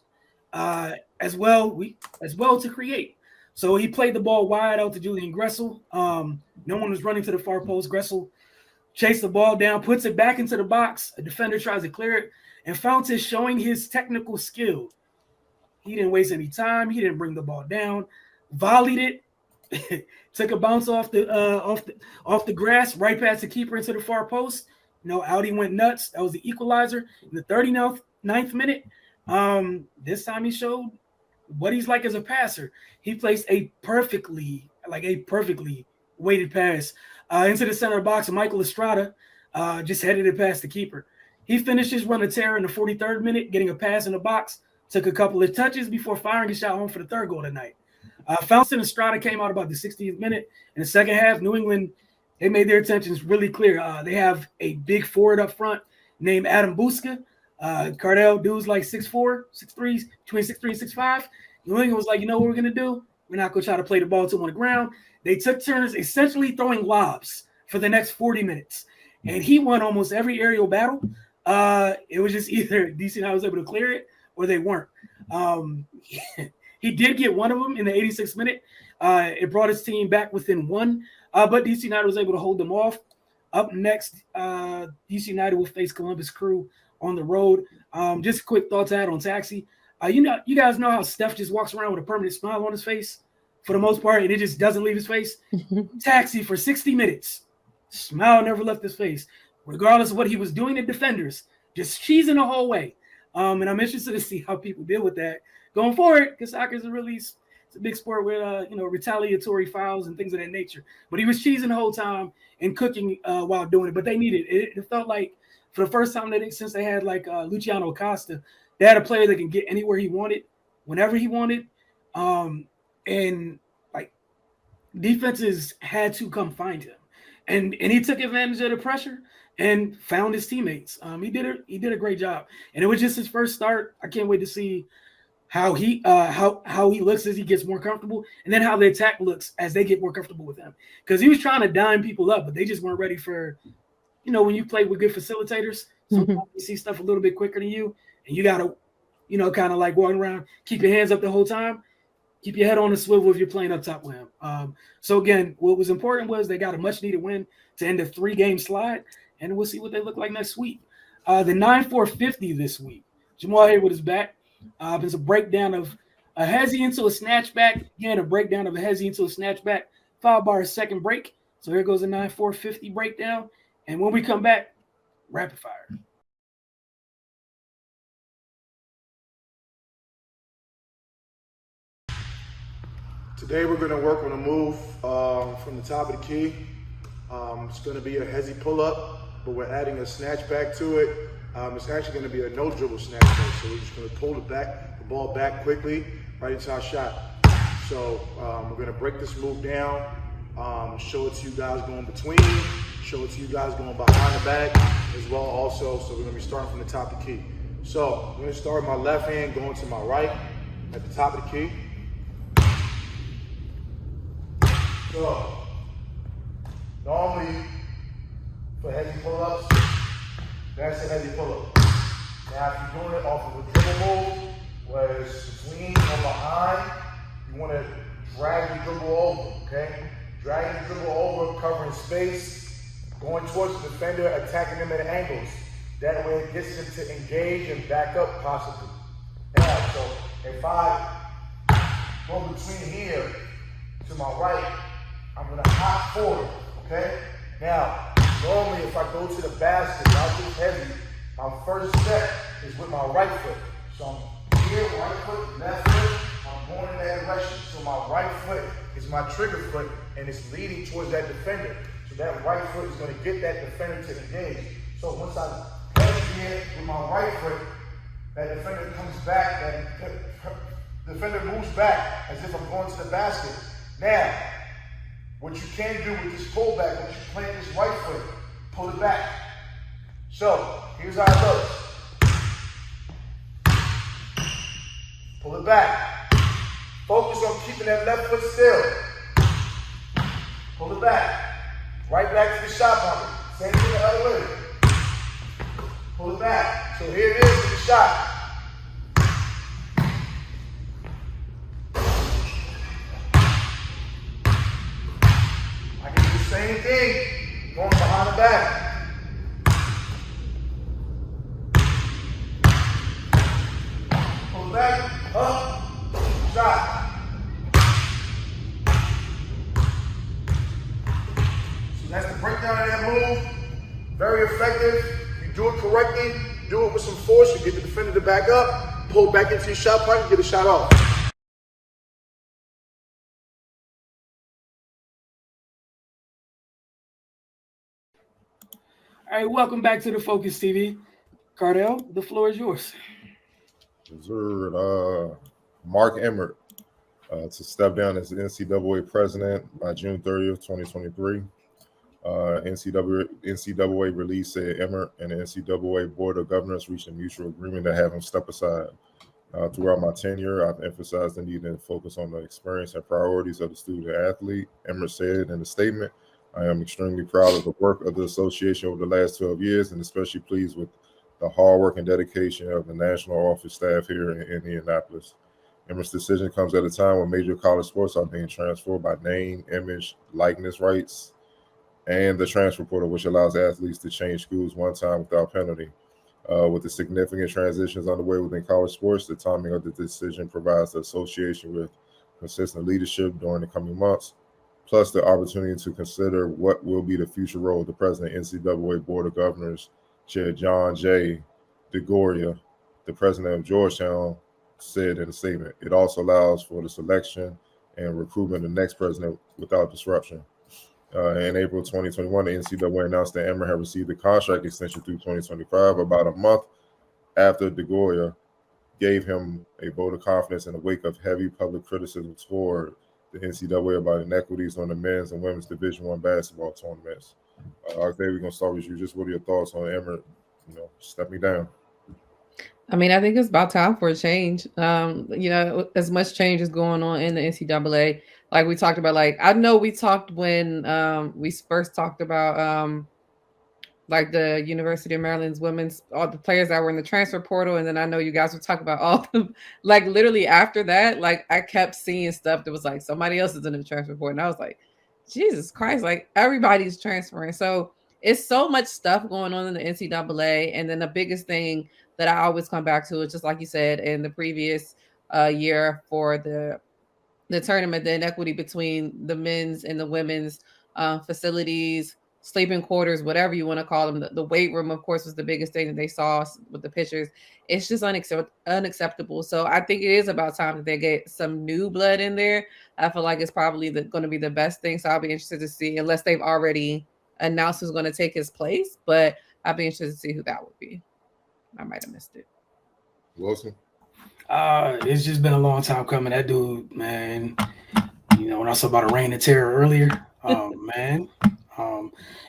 as well to create. So he played the ball wide out to Julian Gressel. No one was running to the far post. Gressel chased the ball down, puts it back into the box. A defender tries to clear it, and Fountas showing his technical skill. He didn't waste any time. He didn't bring the ball down. Volleyed it. Took a bounce off the grass, right past the keeper into the far post. Audi went nuts. That was the equalizer in the 39th minute. This time he showed what he's like as a passer. He placed a perfectly weighted pass into the center box, and Michael Estrada just headed it past the keeper. He finished his run of terror in the 43rd minute, getting a pass in the box, took a couple of touches before firing a shot home for the 3rd goal tonight. Fountas and Estrada came out about the 60th minute. In the second half, New England, they made their intentions really clear. They have a big forward up front named Adam Busca. Cardell dude's like 6'4", 6'3", between 6'3" and 6'5". New England was like, you know what we're going to do? We're not going to try to play the ball to him on the ground. They took turns essentially throwing lobs for the next 40 minutes. And he won almost every aerial battle. It was just either DC United was able to clear it or they weren't. He did get one of them in the 86th minute. It brought his team back within 1, but DC United was able to hold them off. Up next, DC United will face Columbus Crew on the road. Just quick thoughts I had on Taxi. You guys know how Steph just walks around with a permanent smile on his face for the most part, and it just doesn't leave his face. Taxi for 60 minutes. Smile never left his face, regardless of what he was doing to defenders, just cheesing the whole way. And I'm interested to see how people deal with that going forward, because soccer is it's a big sport with retaliatory fouls and things of that nature. But he was cheesing the whole time and cooking while doing it. But they needed it. It felt like for the first time since they had Luciano Acosta, they had a player that can get anywhere he wanted, whenever he wanted. And defenses had to come find him. And he took advantage of the pressure and found his teammates. He did a great job. And it was just his first start. I can't wait to see how he looks as he gets more comfortable, and then how the attack looks as they get more comfortable with him. Because he was trying to dime people up, but they just weren't ready for, when you play with good facilitators, sometimes you see stuff a little bit quicker than you, and you got to, kind of like walking around, keep your hands up the whole time, keep your head on the swivel if you're playing up top with him. So again, what was important was they got a much needed win to end a 3-game slide, and we'll see what they look like next week. The 9-4-50 this week. Jamal Haywood is back. There's a breakdown of a hezzy into a snatchback. Again, a breakdown of a hezzy into a snatchback, followed by a second break. So here goes a 9-4-50 breakdown. And when we come back, rapid fire. Today we're going to work on a move from the top of the key. It's going to be a hezzy pull-up. but we're adding a snatch back to it. It's actually going to be a no dribble snatch back, so we're just going to pull the ball back quickly right into our shot. So we're going to break this move down, show it to you guys going between, show it to you guys going behind the back as well also. So we're going to be starting from the top of the key. So I'm going to start with my left hand going to my right at the top of the key. So normally for heavy pull-ups, that's a heavy pull-up. Now if you're doing it off of a dribble move, where it's between or behind, you want to drag the dribble over, okay? Drag the dribble over, covering space, going towards the defender, attacking them at angles. That way it gets them to engage and back up possibly. Now, so if I go between here to my right, I'm going to hop forward, okay? Now, normally if I go to the basket, not too heavy, my first step is with my right foot. So I'm here, right foot, left foot, I'm going in that direction. So my right foot is my trigger foot and it's leading towards that defender. So that right foot is going to get that defender to engage. So once I head here with my right foot, that defender comes back, that defender moves back as if I'm going to the basket. Now, what you can do with this pullback, when you plant this right foot, pull it back. So, here's how it goes. Pull it back. Focus on keeping that left foot still. Pull it back. Right back to the shot pocket. Same thing the other way. Pull it back. So here it is to the shot. I can do the same thing going behind the back. Pull it back, up, shot. So that's the breakdown of that move. Very effective. You do it correctly, do it with some force, you get the defender to back up, pull back into your shot pocket, get a shot off. All right, welcome back to the Focus TV. Cardell, the floor is yours. Mark Emmert to step down as the NCAA president by June 30th, 2023. NCAA release said Emmert and the NCAA Board of Governors reached a mutual agreement to have him step aside. Throughout my tenure, I've emphasized the need to focus on the experience and priorities of the student athlete. Emmert said in a statement, I am extremely proud of the work of the association over the last 12 years and especially pleased with the hard work and dedication of the national office staff here in Indianapolis. Emmert's decision comes at a time when major college sports are being transformed by name, image, likeness rights, and the transfer portal, which allows athletes to change schools one time without penalty. With the significant transitions underway within college sports, the timing of the decision provides the association with consistent leadership during the coming months, plus the opportunity to consider what will be the future role of the president of NCAA Board of Governors, Chair John J. DeGoria, the president of Georgetown, said in a statement. It also allows for the selection and recruitment of the next president without disruption. In April 2021, the NCAA announced that Emmert had received a contract extension through 2025, about a month after DeGoria gave him a vote of confidence in the wake of heavy public criticism toward the NCAA about inequities on the men's and women's Division I basketball tournaments. Octavia, we're going to start with you. Just what are your thoughts on Emmert, stepping down? I mean, I think it's about time for a change. As much change is going on in the NCAA. Like we talked about, I know we talked when we first talked about like the University of Maryland's women's, all the players that were in the transfer portal. And then I know you guys were talking about all the, literally after that, I kept seeing stuff that was like somebody else is in the transfer portal. And I was like, Jesus Christ, everybody's transferring. So it's so much stuff going on in the NCAA. And then the biggest thing that I always come back to is just like you said in the previous year for the tournament, the inequity between the men's and the women's facilities, sleeping quarters, whatever you want to call them. The weight room, of course, was the biggest thing that they saw with the pictures. It's just unacceptable. So I think it is about time that they get some new blood in there. I feel like it's probably going to be the best thing. So I'll be interested to see, unless they've already announce who's going to take his place, but I'd be interested to see who that would be. I might have missed it. Wilson? It's just been a long time coming. That dude, man, when I saw about a reign of terror earlier, man.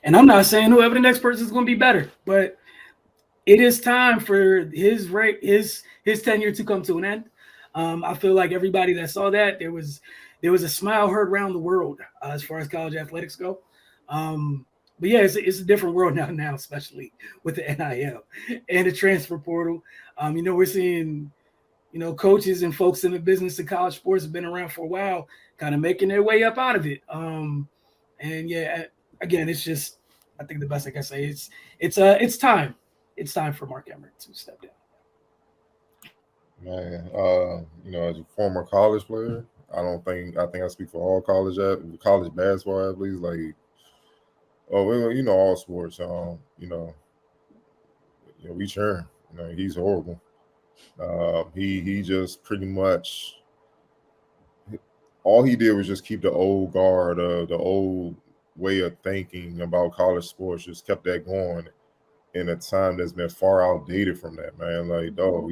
And I'm not saying whoever the next person is going to be better, but it is time for his tenure to come to an end. I feel like everybody that saw that, there was a smile heard around the world as far as college athletics go. But yeah, it's a different world now, especially with the NIL and the transfer portal. We're seeing, coaches and folks in the business of college sports have been around for a while, kind of making their way up out of it. And yeah, again, it's just, I think the best I can say is it's time. It's time for Mark Emmert to step down. Man, as a former college player, I think I speak for all college basketball athletes. Like, all sports. We cheering. He's horrible. He just pretty much, all he did was just keep the old guard, the old way of thinking about college sports, just kept that going in a time that's been far outdated from that, man. Like, dog,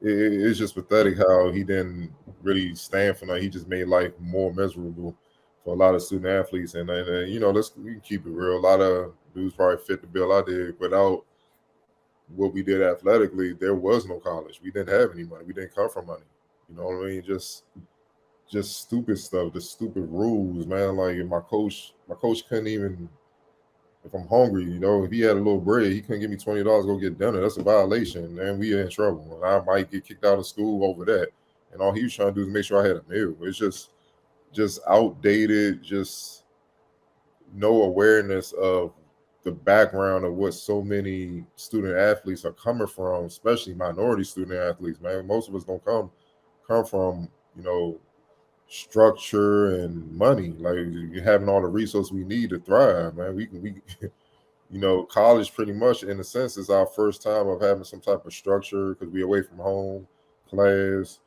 it's just pathetic how he didn't really stand for that. He just made life more miserable for a lot of student athletes. And we can keep it real. A lot of dudes probably fit the bill I did. Without what we did athletically, there was no college. We didn't have any money. We didn't come from money. You know what I mean? Just stupid stuff, the stupid rules, man. Like, my coach couldn't even, if I'm hungry, if he had a little bread, he couldn't give me $20 to go get dinner. That's a violation, and we in trouble. And I might get kicked out of school over that. And all he was trying to do is make sure I had a meal. It's just outdated, just no awareness of the background of what so many student athletes are coming from, especially minority student athletes, man. Most of us don't come from, structure and money, like having all the resources we need to thrive, man. We college pretty much in a sense is our first time of having some type of structure, because we're away from home, class,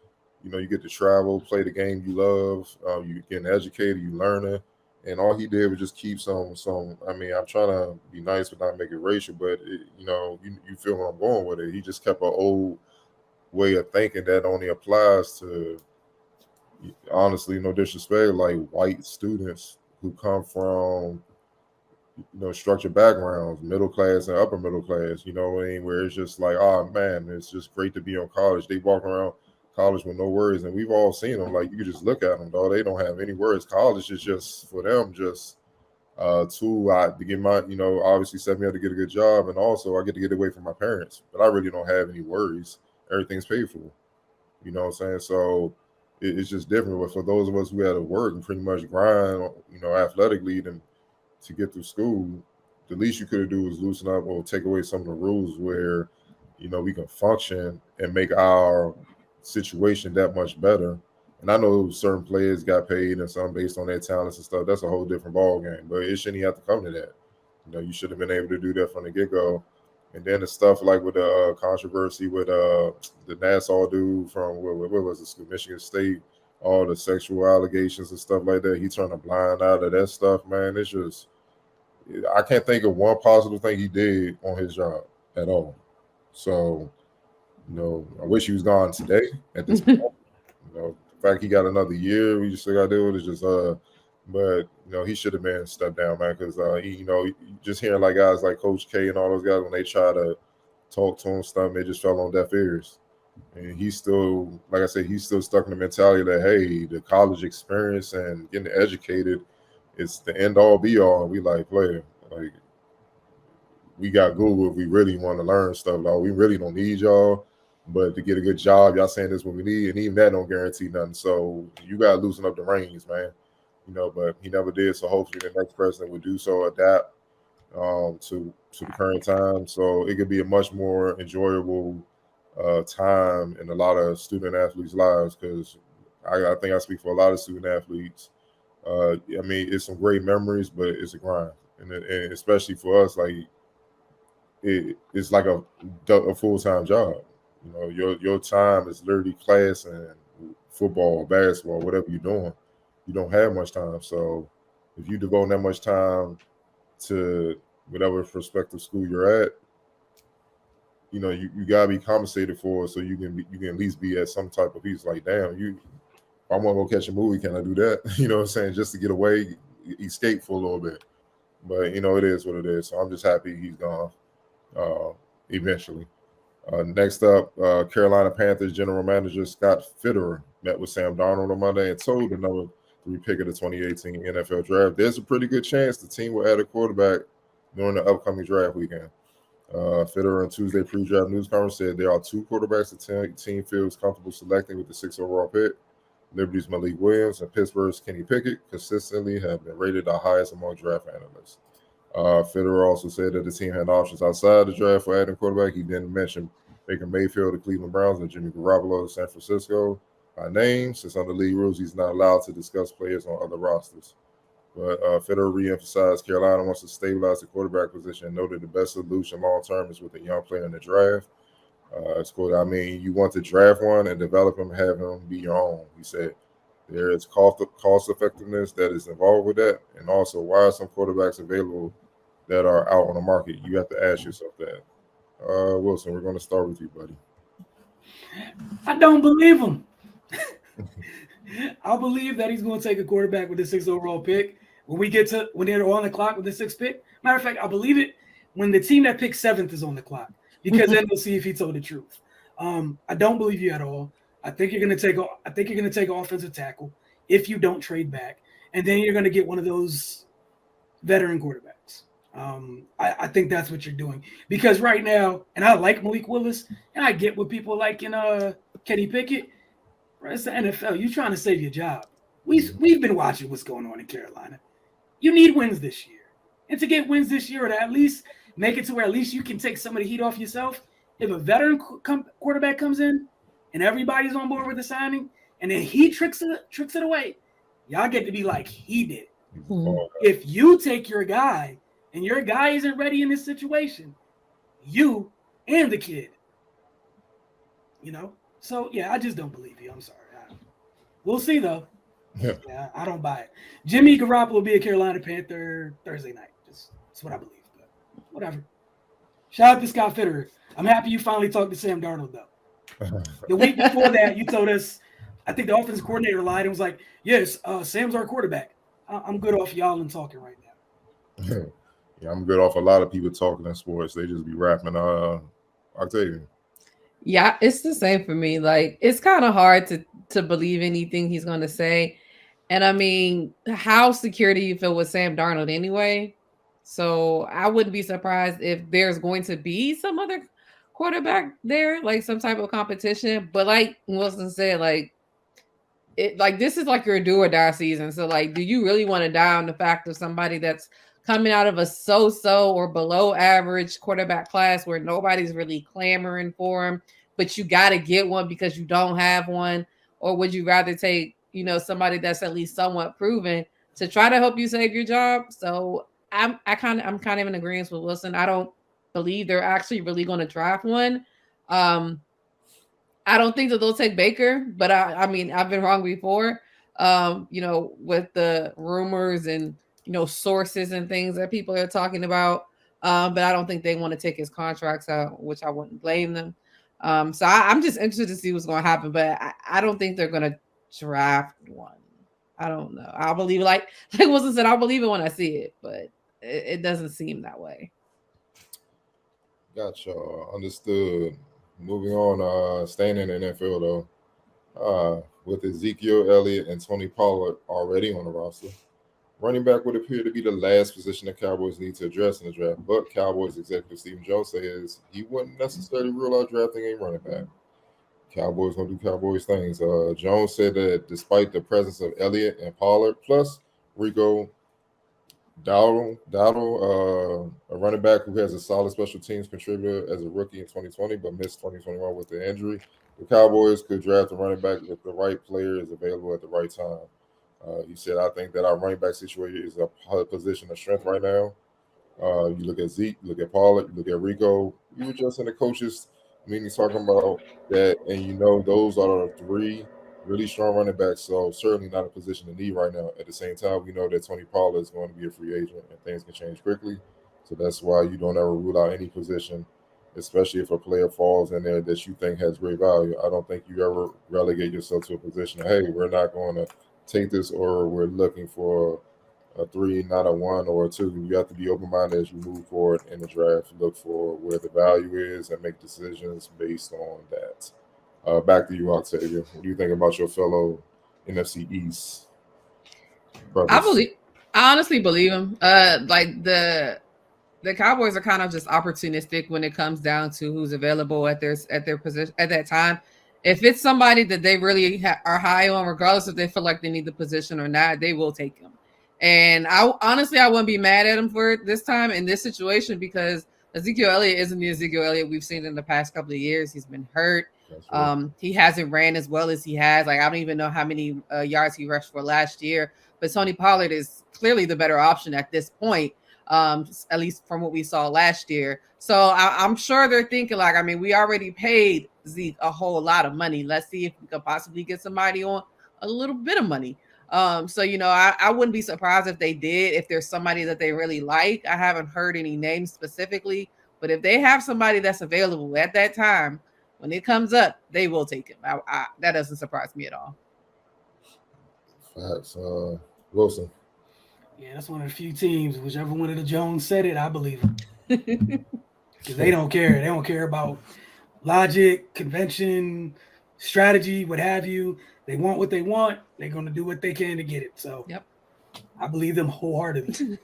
you get to travel, play the game you love, you getting educated, you learning. And all he did was just keep some. I mean, I'm trying to be nice without making racial, but you feel where I'm going with it. He just kept an old way of thinking that only applies to, honestly, no disrespect, like white students who come from, structured backgrounds, middle class and upper middle class. You know what I mean? Where it's just like, oh man, it's just great to be on college. They walk around college with no worries, and we've all seen them. Like, you can just look at them, though. They don't have any worries. College is just for them, just to get my, obviously set me up to get a good job, and also I get to get away from my parents. But I really don't have any worries. Everything's paid for. You know what I'm saying? So it's just different. But for those of us who had to work and pretty much grind, athletically, to get through school, the least you could do was loosen up or take away some of the rules where, we can function and make our situation that much better. And I know certain players got paid and some based on their talents and stuff. That's a whole different ball game. But it shouldn't have to come to that. You should have been able to do that from the get-go. And then the stuff like with the controversy with the Nassau dude from where was the school, Michigan State, all the sexual allegations and stuff like that. He turned a blind eye to that stuff, man. It's just, I can't think of one positive thing he did on his job at all. So, I wish he was gone today at this point. The fact he got another year, we just still got to do it. It's just, but he should have been stepped down, man, because just hearing like guys like Coach K and all those guys, when they try to talk to him stuff, they just fell on deaf ears. And he's still, like I said, he's still stuck in the mentality that, hey, the college experience and getting educated is the end all be all. And we like, player, like, we got Google if we really want to learn stuff. Like, we really don't need y'all, but to get a good job, y'all saying this what we need, and even that don't guarantee nothing. So you got to loosen up the reins, man. But he never did. So hopefully the next president would do so, adapt to the current time. So it could be a much more enjoyable time in a lot of student athletes' lives, because I think I speak for a lot of student athletes. I mean, it's some great memories, but it's a grind, and especially for us, like it's like a full-time job. Your time is literally class and football, basketball, whatever you're doing. You don't have much time, so if you devote that much time to whatever prospective school you're at, you know, you gotta be compensated for it, so you can at least be at some type of peace. Like, damn, if I want to go catch a movie, can I do that? You know what I'm saying? Just to get away, escape for a little bit. But you know, it is what it is. So I'm just happy he's gone eventually. Next up, Carolina Panthers general manager Scott Fitterer met with Sam Darnold on Monday and told the number 3 pick of the 2018 NFL draft there's a pretty good chance the team will add a quarterback during the upcoming draft weekend. Fitterer on Tuesday pre-draft news conference said there are 2 quarterbacks the team feels comfortable selecting with the 6th overall pick. Liberty's Malik Williams and Pittsburgh's Kenny Pickett consistently have been rated the highest among draft analysts. Fitterer also said that the team had options outside the draft for adding quarterback. He didn't mention Baker Mayfield, the Cleveland Browns, and Jimmy Garoppolo, of San Francisco, by name. Since under league rules, he's not allowed to discuss players on other rosters. But Fitterer re-emphasized Carolina wants to stabilize the quarterback position and noted the best solution long-term is with a young player in the draft. It's cool. I mean, you want to draft one and develop him, have him be your own. He said there is cost effectiveness that is involved with that, and also why are some quarterbacks available that are out on the market? You have to ask yourself that. Wilson, we're going to start with you, buddy. I don't believe him. I believe that he's going to take a quarterback with the 6th overall pick. When they're on the clock with the 6th pick. Matter of fact, I believe it when the team that picks 7th is on the clock, because then we'll see if he told the truth. I don't believe you at all. I think you're going to take offensive tackle if you don't trade back, and then you're going to get one of those veteran quarterbacks. I think that's what you're doing, because right now, and I like Malik Willis, and I get what people like in Kenny Pickett. It's the NFL. You're trying to save your job. We've been watching what's going on in Carolina. You need wins this year, and to get wins this year, or to at least make it to where at least you can take some of the heat off yourself. If a veteran quarterback comes in, and everybody's on board with the signing, and then he tricks it away, y'all get to be like he did. Mm-hmm. If you take your guy, and your guy isn't ready in this situation, you and the kid, you know. So yeah, I just don't believe you. I'm sorry. We'll see though. Yeah, I don't buy it. Jimmy Garoppolo will be a Carolina Panther Thursday night. That's what I believe. But whatever. Shout out to Scott Fitterer. I'm happy you finally talked to Sam Darnold though. The week before that, you told us, I think the offensive coordinator lied and was like, "Yes, Sam's our quarterback." I'm good off y'all and talking right now. Yeah, I'm good off a lot of people talking in sports. They just be rapping. Octavian. Yeah, it's the same for me. Like, it's kind of hard to believe anything he's going to say. And I mean, how secure do you feel with Sam Darnold anyway? So I wouldn't be surprised if there's going to be some other quarterback there, like some type of competition. But like Wilson said, this is like your do or die season. So like, do you really want to die on the fact of somebody that's coming out of a so-so or below average quarterback class where nobody's really clamoring for him, but you got to get one because you don't have one? Or would you rather take, somebody that's at least somewhat proven to try to help you save your job? So I'm kind of in agreement with Wilson. I don't believe they're actually really going to draft one. I don't think that they'll take Baker, but I mean, I've been wrong before, with the rumors and, sources and things that people are talking about. But I don't think they want to take his contracts out, which I wouldn't blame them. So I'm just interested to see what's going to happen, but I don't think they're going to draft one. I don't know. I'll believe it. Like Wilson said, I'll believe it when I see it, but it doesn't seem that way. Gotcha. Understood. Moving on, staying in the NFL though, with Ezekiel Elliott and Tony Pollard already on the roster, running back would appear to be the last position the Cowboys need to address in the draft. But Cowboys executive Stephen Jones says he wouldn't necessarily rule out drafting a running back. Cowboys gonna do Cowboys things. Jones said that despite the presence of Elliott and Pollard plus Rico Dowdle, a running back who has a solid special teams contributor as a rookie in 2020 but missed 2021 with the injury, the Cowboys could draft a running back if the right player is available at the right time. He said, I think that our running back situation is a position of strength right now. You look at Zeke, you look at Pollard, you look at Rico. You were just in the coaches meeting talking about that, and those are the 3 really strong running back. So certainly not a position to need right now. At the same time, we know that Tony Pollard is going to be a free agent and things can change quickly. So that's why you don't ever rule out any position, especially if a player falls in there that you think has great value. I don't think you ever relegate yourself to a position of, hey, we're not going to take this, or we're looking for a 3, not a 1 or a 2. You have to be open minded as you move forward in the draft. Look for where the value is and make decisions based on that. Back to you, Octavia. What do you think about your fellow NFC East brothers? I honestly believe him. Like the Cowboys are kind of just opportunistic when it comes down to who's available at their position at that time. If it's somebody that they really are high on, regardless if they feel like they need the position or not, they will take him. And I wouldn't be mad at him for it this time in this situation, because Ezekiel Elliott isn't the Ezekiel Elliott we've seen in the past couple of years. He's been hurt. He hasn't ran as well as he has. Like, I don't even know how many yards he rushed for last year, but Tony Pollard is clearly the better option at this point, at least from what we saw last year. So I'm sure they're thinking, like, I mean, we already paid Zeke a whole lot of money. Let's see if we could possibly get somebody on a little bit of money. So, I wouldn't be surprised if they did, if there's somebody that they really like. I haven't heard any names specifically, but if they have somebody that's available at that time, when it comes up, they will take him. That doesn't surprise me at all. Facts. Wilson. Yeah, that's one of the few teams. Whichever one of the Jones said it, I believe it. Because they don't care. They don't care about logic, convention, strategy, what have you. They want what they want. They're going to do what they can to get it. So, yep, I believe them wholeheartedly.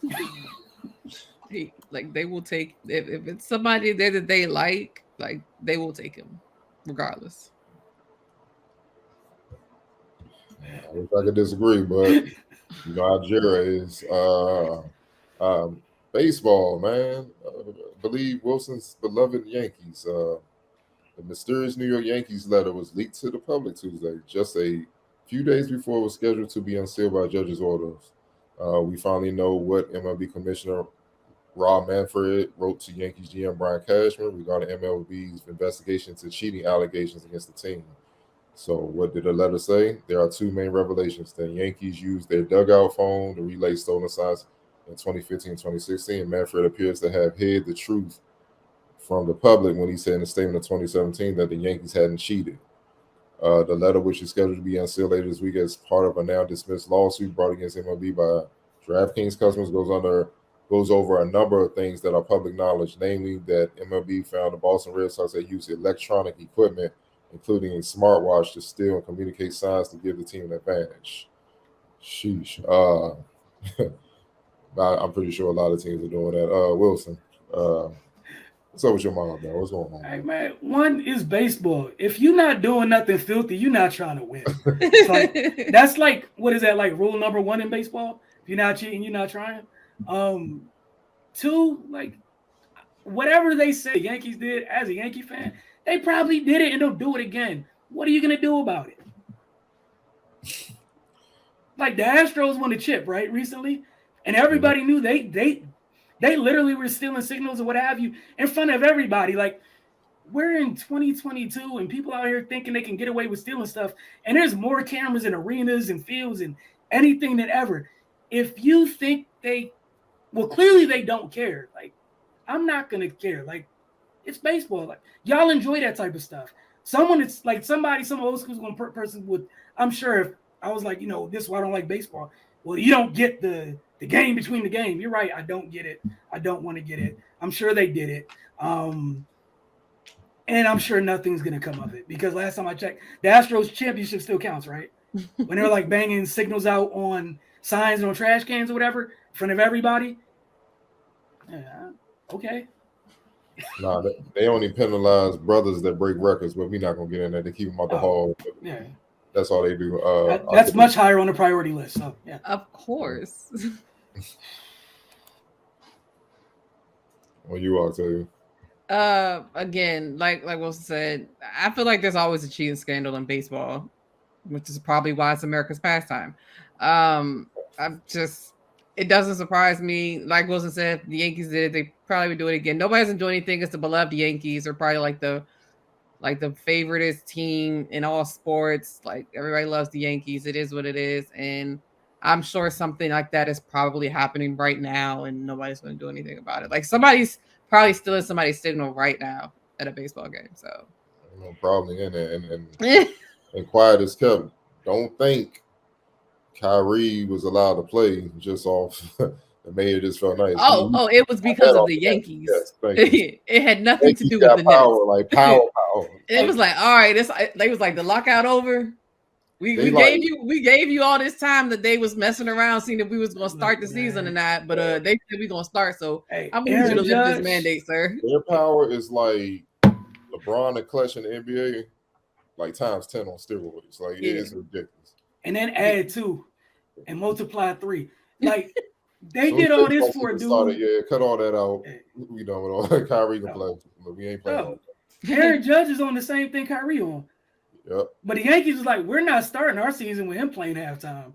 They will take, if it's somebody there that they like they will take him regardless. I wish I could disagree, but Algeria is baseball, man. I believe Wilson's beloved Yankees. The mysterious New York Yankees letter was leaked to the public Tuesday, just a few days before it was scheduled to be unsealed by judge's orders. We finally know what MLB Commissioner Rob Manfred wrote to Yankees GM Brian Cashman regarding MLB's investigation into cheating allegations against the team. So what did the letter say? There are two main revelations. The Yankees used their dugout phone to relay stolen signs in 2015 and 2016. Manfred appears to have hid the truth from the public when he said in a statement of 2017 that the Yankees hadn't cheated. The letter, which is scheduled to be unsealed later this week as part of a now dismissed lawsuit brought against MLB by DraftKings customers, goes over a number of things that are public knowledge, namely that MLB found the Boston Red Sox had used electronic equipment, including a smartwatch, to steal and communicate signs to give the team an advantage. Sheesh. I'm pretty sure a lot of teams are doing that. Wilson, what's up with your mom, man? What's going on? Hey, man, one is baseball. If you're not doing nothing filthy, you're not trying to win. That's like, what is that, like rule number 1 in baseball? If you're not cheating, you're not trying. 2, like, whatever they say the Yankees did, as a Yankee fan, they probably did it and they'll do it again. What are you going to do about it? Like, the Astros won a chip, right, recently? And everybody knew they literally were stealing signals or what have you in front of everybody. Like, we're in 2022 and people out here thinking they can get away with stealing stuff. And there's more cameras in arenas and fields and anything than ever. If you think clearly they don't care. Like, I'm not going to care. Like, it's baseball. Like, y'all enjoy that type of stuff. Some old school person would, I'm sure, if I was like, this is why I don't like baseball. Well, you don't get the game between the game. You're right. I don't get it. I don't want to get it. I'm sure they did it. And I'm sure nothing's going to come of it, because last time I checked, the Astros championship still counts, right? When they're like banging signals out on signs and on trash cans or whatever in front of everybody. Yeah, okay. Nah, they only penalize brothers that break records, but we're not going to get in there. They keep them out the hall. Yeah. That's all they do. That's much higher on the priority list. So, yeah. Of course. Well, you all tell you. Again, like Wilson said, I feel like there's always a cheating scandal in baseball, which is probably why it's America's pastime. It doesn't surprise me. Like Wilson said, if the Yankees did it, they probably would do it again. Nobody doesn't do anything. It's the beloved Yankees, or probably like the like the favoritist team in all sports. Like everybody loves the Yankees. It is what it is. And I'm sure something like that is probably happening right now and nobody's going to do anything about it. Like somebody's probably stealing somebody's signal right now at a baseball game. So no problem in it. And quiet as kept. Don't think Kyrie was allowed to play just off the mayor just felt nice. It was because of the Yankees. Yes, thank you. It had nothing to do with the power, Nets. like power. It was like, all right, they was like the lockout over. We gave you all this time that they was messing around, seeing if we was gonna start the season or not. But they said we gonna start, so I'm gonna need you to lift this mandate, sir. Their power is like LeBron and Clutch in the NBA, like times 10 on steroids. Like it is ridiculous. And then add 2 and multiply 3. Like they did all this for a dude. Cut all that out. We done with all Kyrie can play. We ain't playing. Aaron Judge is on the same thing Kyrie on. Yep. But the Yankees was like, we're not starting our season with him playing halftime.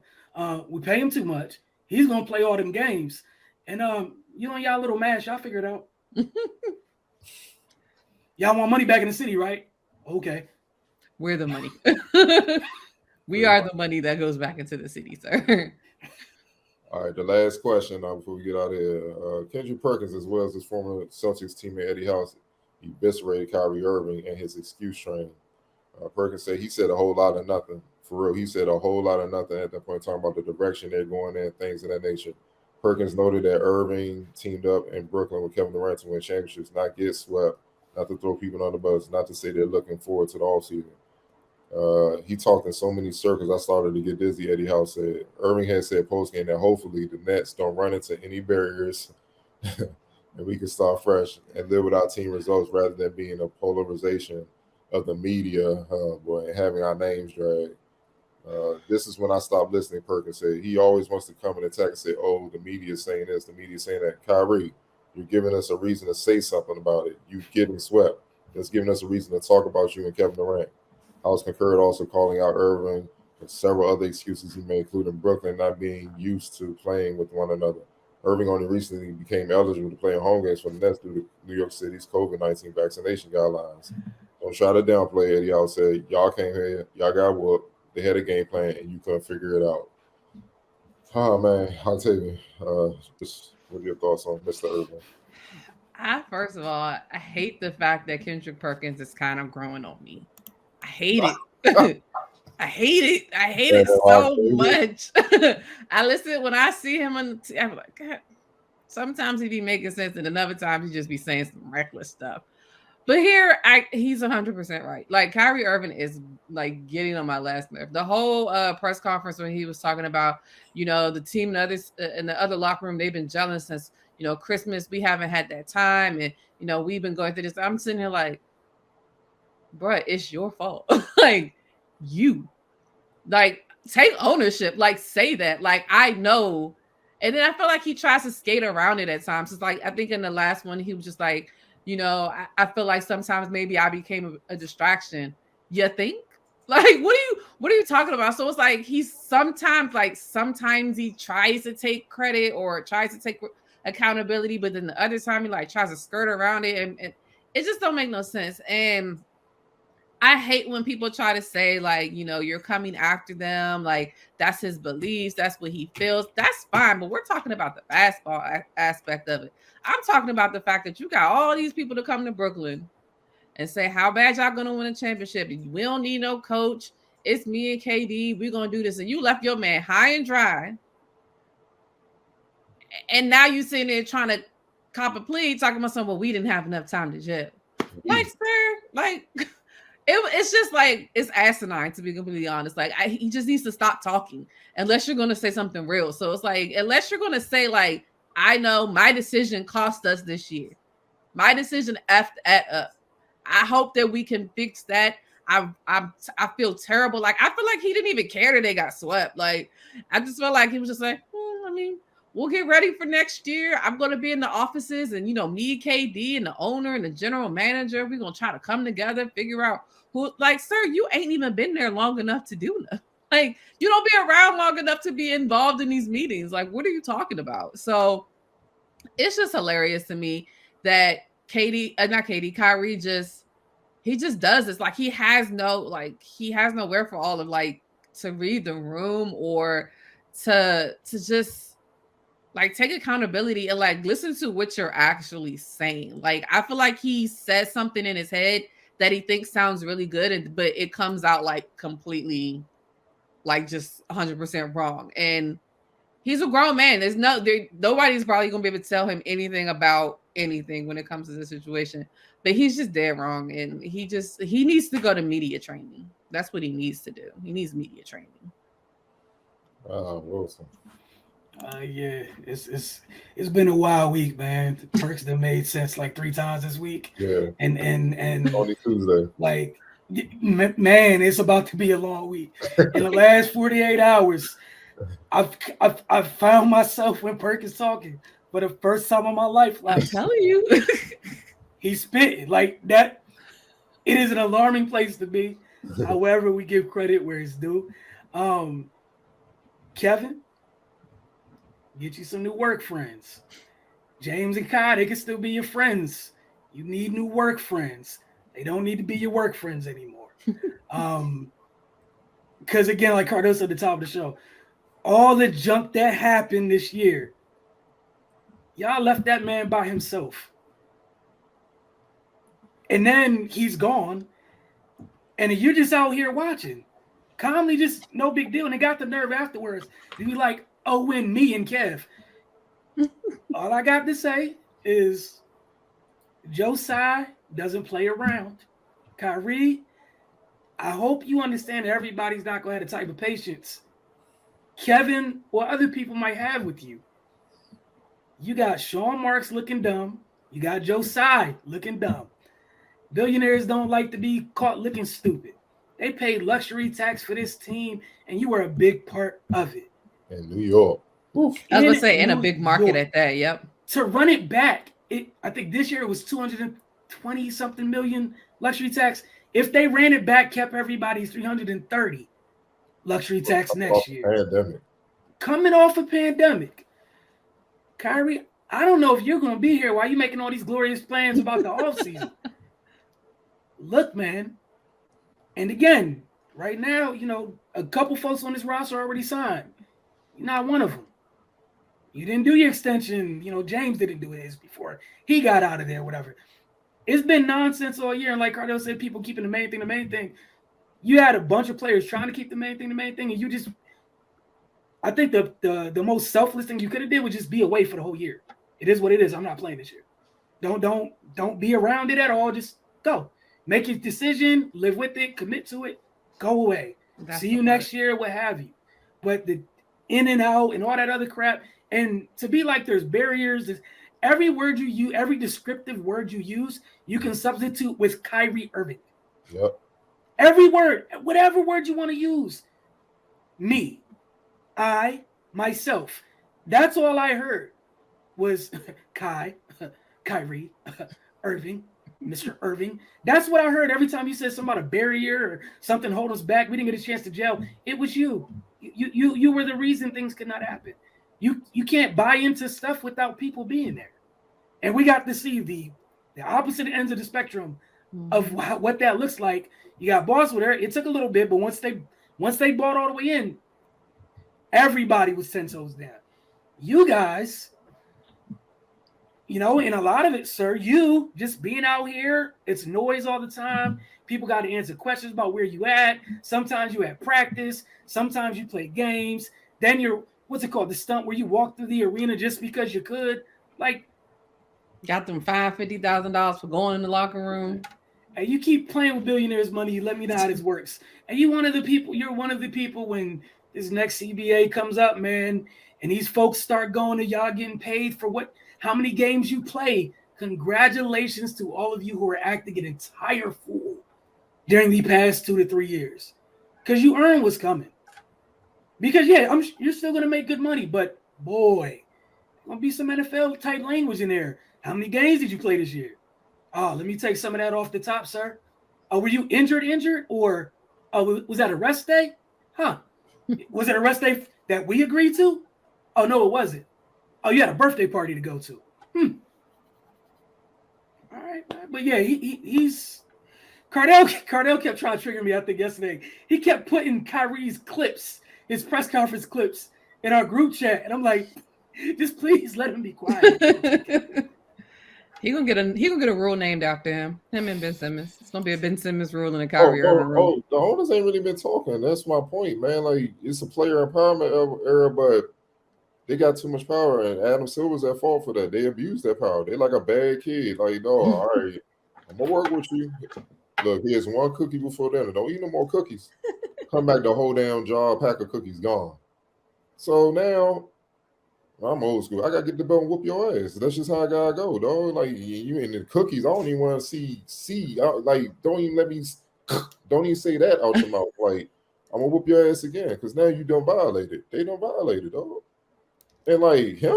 We pay him too much. He's gonna play all them games. And you know, y'all little mash, y'all figure it out. Y'all want money back in the city, right? Okay. We're the money. We are the money that goes back into the city, sir. All right, the last question before we get out of here. Kendrick Perkins, as well as his former Celtics teammate Eddie House, eviscerated Kyrie Irving and his excuse train. Perkins said he said a whole lot of nothing. For real, he said a whole lot of nothing at that point, talking about the direction they're going in, things of that nature. Perkins noted that Irving teamed up in Brooklyn with Kevin Durant to win championships, not get swept, not to throw people on the bus, not to say they're looking forward to the offseason. He talked in so many circles, I started to get dizzy, Eddie House said. Irving had said post-game that hopefully the Nets don't run into any barriers and we can start fresh and live without team results rather than being a polarization of the media, and having our names dragged. This is when I stopped listening, Perkins said. He always wants to come and attack and say, oh, the media is saying this, the media is saying that. Kyrie, you're giving us a reason to say something about it. You getting swept. That's giving us a reason to talk about you and Kevin Durant. House concurred, also calling out Irving and several other excuses he made, including Brooklyn not being used to playing with one another. Irving only recently became eligible to play in home games for the Nets due to New York City's COVID-19 vaccination guidelines. Don't try to downplay Eddie House said, y'all came here, y'all got whooped, they had a game plan, and you couldn't figure it out. Oh, man, I'll tell you, just what are your thoughts on Mr. Irving? First of all, I hate the fact that Kendrick Perkins is kind of growing on me. I hate it. I hate it so much. I listen when I see him on the I'm like, God, sometimes he be making sense, and another time he just be saying some reckless stuff. But here, he's 100% right. Like Kyrie Irving is like getting on my last nerve. The whole press conference when he was talking about, you know, the team and others in the other locker room, they've been jealous since, you know, Christmas. We haven't had that time, and you know, we've been going through this. I'm sitting here like, bruh, it's your fault. Like you, like take ownership. Like say that. Like I know. And then I feel like he tries to skate around it at times. It's like I think in the last one he was just like, you know, I feel like sometimes maybe I became a distraction. You think? Like, what are you talking about? So it's like he's sometimes he tries to take credit or tries to take accountability, but then the other time he like tries to skirt around it, and it just don't make no sense. And I hate when people try to say like, you know, you're coming after them, like that's his beliefs, that's what he feels. That's fine, but we're talking about the basketball aspect of it. I'm talking about the fact that you got all these people to come to Brooklyn and say how bad y'all gonna win a championship. We don't need no coach. It's me and KD. We're gonna do this, and you left your man high and dry. And now you sitting there trying to cop a plea, talking about something. Well, we didn't have enough time to gel. Like, sir, like. It's just like it's asinine, to be completely honest. Like he just needs to stop talking unless you're going to say something real. So it's like unless you're going to say like, I know my decision cost us this year. My decision effed that up. I hope that we can fix that. I feel terrible. Like I feel like he didn't even care that they got swept. Like I just felt like he was just like, I mean, we'll get ready for next year. I'm going to be in the offices, and you know, me, KD, and the owner and the general manager, we're going to try to come together, figure out who. Like, sir, you ain't even been there long enough to do that. Like, you don't be around long enough to be involved in these meetings. Like, what are you talking about? So it's just hilarious to me that Kyrie just he just does this. Like he has no wherewithal of like to read the room or to just like take accountability and like listen to what you're actually saying. Like I feel like he says something in his head that he thinks sounds really good, but it comes out like completely like just 100% wrong. And he's a grown man. Nobody's probably gonna be able to tell him anything about anything when it comes to this situation. But he's just dead wrong, and he needs to go to media training. That's what he needs to do. He needs media training. Wilson. Yeah, it's been a wild week, man. The perks that made sense like 3 times this week. Yeah, and only Tuesday. Like, man, it's about to be a long week. In the last 48 hours, I've found myself when Perk is talking for the first time in my life. Like, I'm telling you, he's spitting like that. It is an alarming place to be. However, we give credit where it's due. Kevin, get you some new work friends. James and Kai, they can still be your friends. You need new work friends. They don't need to be your work friends anymore. Because again, like Cardos at the top of the show, all the junk that happened this year, y'all left that man by himself. And then he's gone. And you're just out here watching. Calmly, just no big deal. And they got the nerve afterwards to be like, oh, win me and Kev. All I got to say is Josiah doesn't play around. Kyrie, I hope you understand that everybody's not going to have the type of patience Kevin or other people might have with you. You got Sean Marks looking dumb. You got Josiah looking dumb. Billionaires don't like to be caught looking stupid. They paid luxury tax for this team, and you were a big part of it. In New York. Oof. I was going to say, in a big market at that, yep. To run it back, I think this year it was 220-something million luxury tax. If they ran it back, kept everybody's 330 luxury tax next year. Pandemic. Coming off a pandemic. Kyrie, I don't know if you're going to be here while you're making all these glorious plans about the offseason. Look, man. And again, right now, a couple folks on this roster already signed. You're not one of them. You didn't do your extension. James didn't do his before he got out of there, whatever. It's been nonsense all year. And like Cardell said, people keeping the main thing. You had a bunch of players trying to keep the main thing. And you just, I think the most selfless thing you could have did was just be away for the whole year. It is what it is. I'm not playing this year. Don't be around it at all. Just go. Make your decision, live with it, commit to it, go away. See you next year, what have you. But the in and out and all that other crap, and to be like there's barriers, every word you use, every descriptive word you use, you can substitute with Kyrie Irving. Yep. Every word, whatever word you want to use. Me, I, myself. That's all I heard was Kyrie, Irving. Mr. Irving. That's what I heard every time you said something about a barrier or something hold us back. We didn't get a chance to gel. It was you. You were the reason things could not happen. You can't buy into stuff without people being there. And we got to see the opposite ends of the spectrum of what that looks like. You got Boswell there. It took a little bit, but once they bought all the way in, everybody was 10 toes down. You guys, and a lot of it, sir, you just being out here, it's noise all the time. People got to answer questions about where you at. Sometimes you at practice. Sometimes you play games. Then you're, what's it called? The stunt where you walk through the arena just because you could. Like, got them $50,000 for going in the locker room. And you keep playing with billionaires' money. You let me know how this works. And you're one of the people when this next CBA comes up, man, and these folks start going to y'all getting paid for how many games you play. Congratulations to all of you who are acting an entire fool during the past 2 to 3 years. Because you earn what's coming. Because, you're still going to make good money. But, boy, going to be some NFL-type language in there. How many games did you play this year? Oh, let me take some of that off the top, sir. Oh, were you injured? Or was that a rest day? Huh. Was it a rest day that we agreed to? Oh, no, it wasn't. Oh, you had a birthday party to go to. All right. But, yeah, he's Cardell kept trying to trigger me, I think, yesterday. He kept putting Kyrie's clips, his press conference clips, in our group chat. And I'm like, just please let him be quiet. He gonna get a rule named after him. Him and Ben Simmons. It's gonna be a Ben Simmons rule and a Kyrie Irving rule. The owners ain't really been talking. That's my point, man. Like, it's a player empowerment era, but they got too much power, and Adam Silver's at fault for that. They abuse that power. They like a bad kid. Like, no, all right, I'm gonna work with you. Look, here's one cookie before dinner. Don't eat no more cookies. Come back, the whole damn jar, pack of cookies gone. So now, I'm old school. I gotta get the belt and whoop your ass. That's just how I gotta go, dog. Like, you in the cookies, I don't even want to see. Like, don't even say that out your mouth. Like, I'm gonna whoop your ass again, because now you don't violate it. They don't violate it, dog. And like him,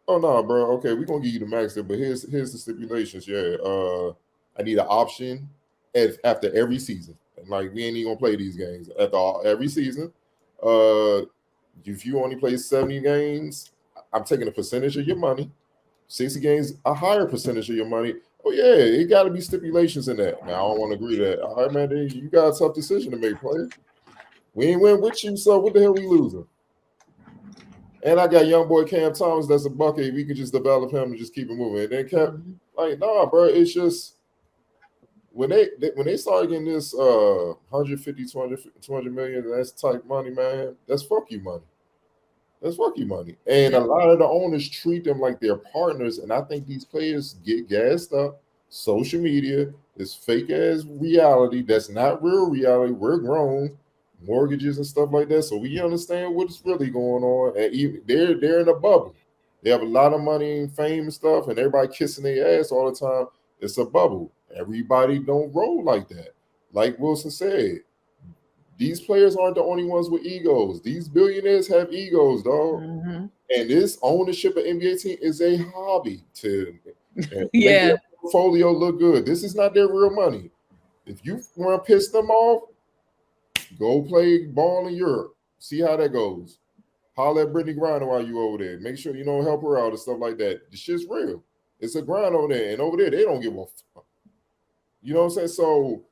oh no, bro. Okay, we're gonna give you the max there, but here's the stipulations. Yeah, I need an option after every season. And like, we ain't even gonna play these games every season. If you only play 70 games, I'm taking a percentage of your money. 60 games, a higher percentage of your money. Oh yeah, it got to be stipulations in that. Now I don't want to agree to that. All right, man, you got a tough decision to make, player. We ain't win with you, so what the hell we losing? And I got young boy Cam Thomas that's a bucket. We can just develop him and just keep it moving. And then kept like, nah, bro, it's just when they started getting this 150, 200 million, that's type money, man, that's fuck you money. That's fuck you money. And a lot of the owners treat them like they're partners. And I think these players get gassed up. Social media is fake ass reality. That's not real reality. We're grown. Mortgages and stuff like that. So we understand what's really going on. And even they're in a bubble. They have a lot of money and fame and stuff, and everybody kissing their ass all the time. It's a bubble. Everybody don't roll like that. Like Wilson said, these players aren't the only ones with egos. These billionaires have egos, dog. And this ownership of NBA team is a hobby to make their portfolio look good. This is not their real money. If you want to piss them off, go play ball in Europe. See how that goes. Holler at Brittany Griner while you over there. Make sure you don't help her out and stuff like that. The shit's real. It's a grind over there. And over there, they don't give a fuck. You know what I'm saying? So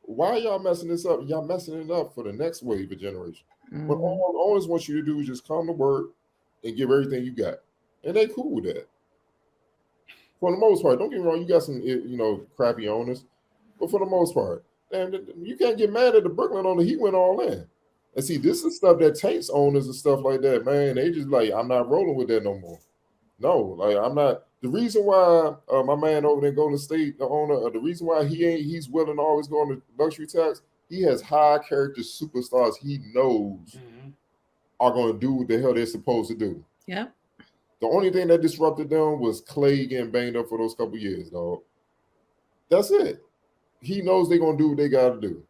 why y'all messing this up? Y'all messing it up for the next wave of generation. What all owners want you to do is just come to work and give everything you got. And they cool with that. For the most part, don't get me wrong, you got some crappy owners. But for the most part, and you can't get mad at the Brooklyn owner. He went all in. And see, this is stuff that taints owners and stuff like that, man. They just like, I'm not rolling with that no more. No, like I'm not. The reason why my man over there in Golden State, the owner, the reason why he's willing to always go on the luxury tax, he has high character superstars he knows are going to do what the hell they're supposed to do. Yeah. The only thing that disrupted them was Clay getting banged up for those couple years, dog. That's it. He knows they're going to do what they got to do.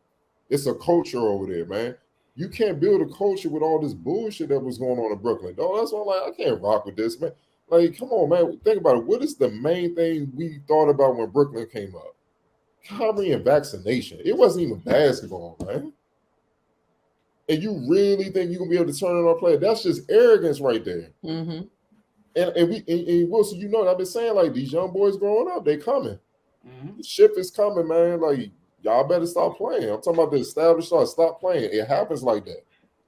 It's a culture over there, man. You can't build a culture with all this bullshit that was going on in Brooklyn, dog. That's why I'm like, I can't rock with this, man. Like, come on, man. Think about it. What is the main thing we thought about when Brooklyn came up? Kyrie and vaccination. It wasn't even basketball, man. And you really think you're going to be able to turn it on a player? That's just arrogance right there. And Wilson, you know, I've been saying, like, these young boys growing up, they coming. The ship is coming, man. Like, y'all better stop playing. I'm talking about the established stars. Stop playing. It happens like that.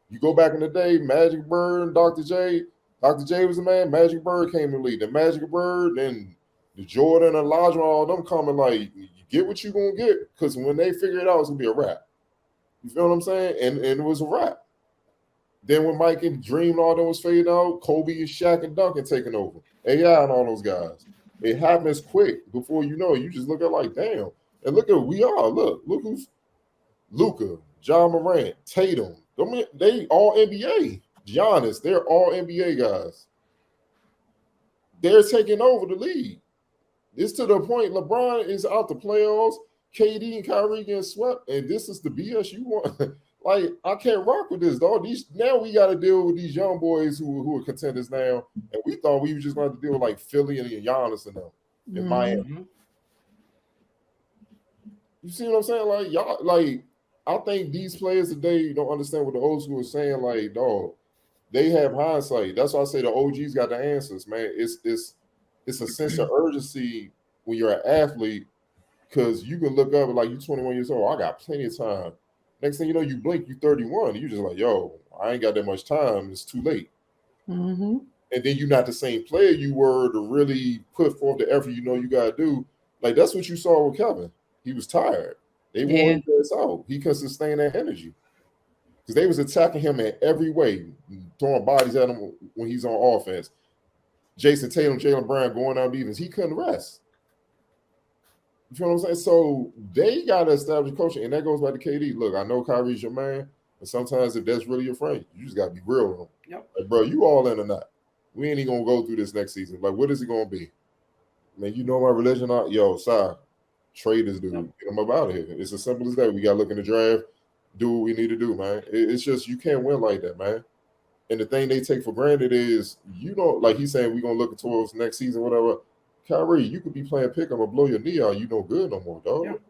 You go back in the day, Magic Bird, Dr. J. Dr. J was the man. Magic Bird came in the league. The Magic Bird, then the Jordan and Elijah, all them coming like, you get what you going to get. Because when they figure it out, it's going to be a wrap. You feel what I'm saying? And it was a wrap. Then when Mike and Dream and all them was fading out, Kobe and Shaq and Duncan taking over. AI and all those guys. It happens quick. Before you know it, you just look at like, damn. And look at who we are. Look who's Luka, John Morant, Tatum. They all NBA. Giannis, they're all NBA guys. They're taking over the league. It's to the point LeBron is out the playoffs. KD and Kyrie getting swept, and this is the BS you want. Like, I can't rock with this, dog. Now we got to deal with these young boys who are contenders now, and we thought we were just going to deal with like Philly and Giannis and them in Miami. You see what I'm saying? Like, y'all, like, I think these players today don't understand what the old school is saying. Like, dog, they have hindsight. That's why I say the OGs got the answers, man. It's a sense of urgency when you're an athlete, Because you can look up like you 21 years old. I got plenty of time. Next thing you know, you blink, you 31. You just like, yo, I ain't got that much time. It's too late. Mm-hmm. And then you're not the same player you were to really put forth the effort you got to do. Like, that's what you saw with Kevin. He was tired. They wanted this out. He couldn't sustain that energy. Because they was attacking him in every way, throwing bodies at him when he's on offense. Jason Tatum, Jaylen Brown going out defense. He couldn't rest. You feel what I'm saying? So they got to establish coaching. And that goes back to KD. Look, I know Kyrie's your man. But sometimes if that's really your friend, you just got to be real with him. Yep. Like, bro, you all in or not? We ain't even going to go through this next season. Like, what is it going to be? Man, you know my religion? Yo, sorry. Trade this dude. Get him up out of here. It's as simple as that. We got to look in the draft, do what we need to do, man. It's just you can't win like that, man. And the thing they take for granted is you don't, like he's saying, we're going to look towards next season, whatever. Kyrie, you could be playing pick 'em or blow your knee out. You no good no more, dog. Yep.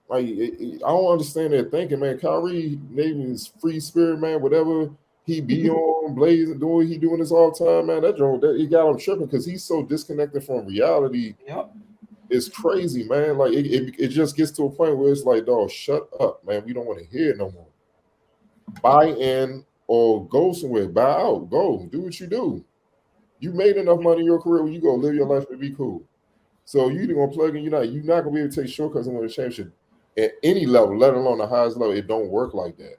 Like, I don't understand that thinking, man. Kyrie, maybe his free spirit, man, whatever he be on, blazing, doing what he doing this all the time, man. That he got him tripping because he's so disconnected from reality. Yep. It's crazy, man. Like, it just gets to a point where it's like, dog, shut up, man. We don't want to hear it no more. Buy in or go somewhere. Buy out. Go. Do what you do. You made enough money in your career when you go live your life and be cool. So you either gonna plug in, you're not gonna be able to take shortcuts and win a championship at any level, let alone the highest level. It don't work like that.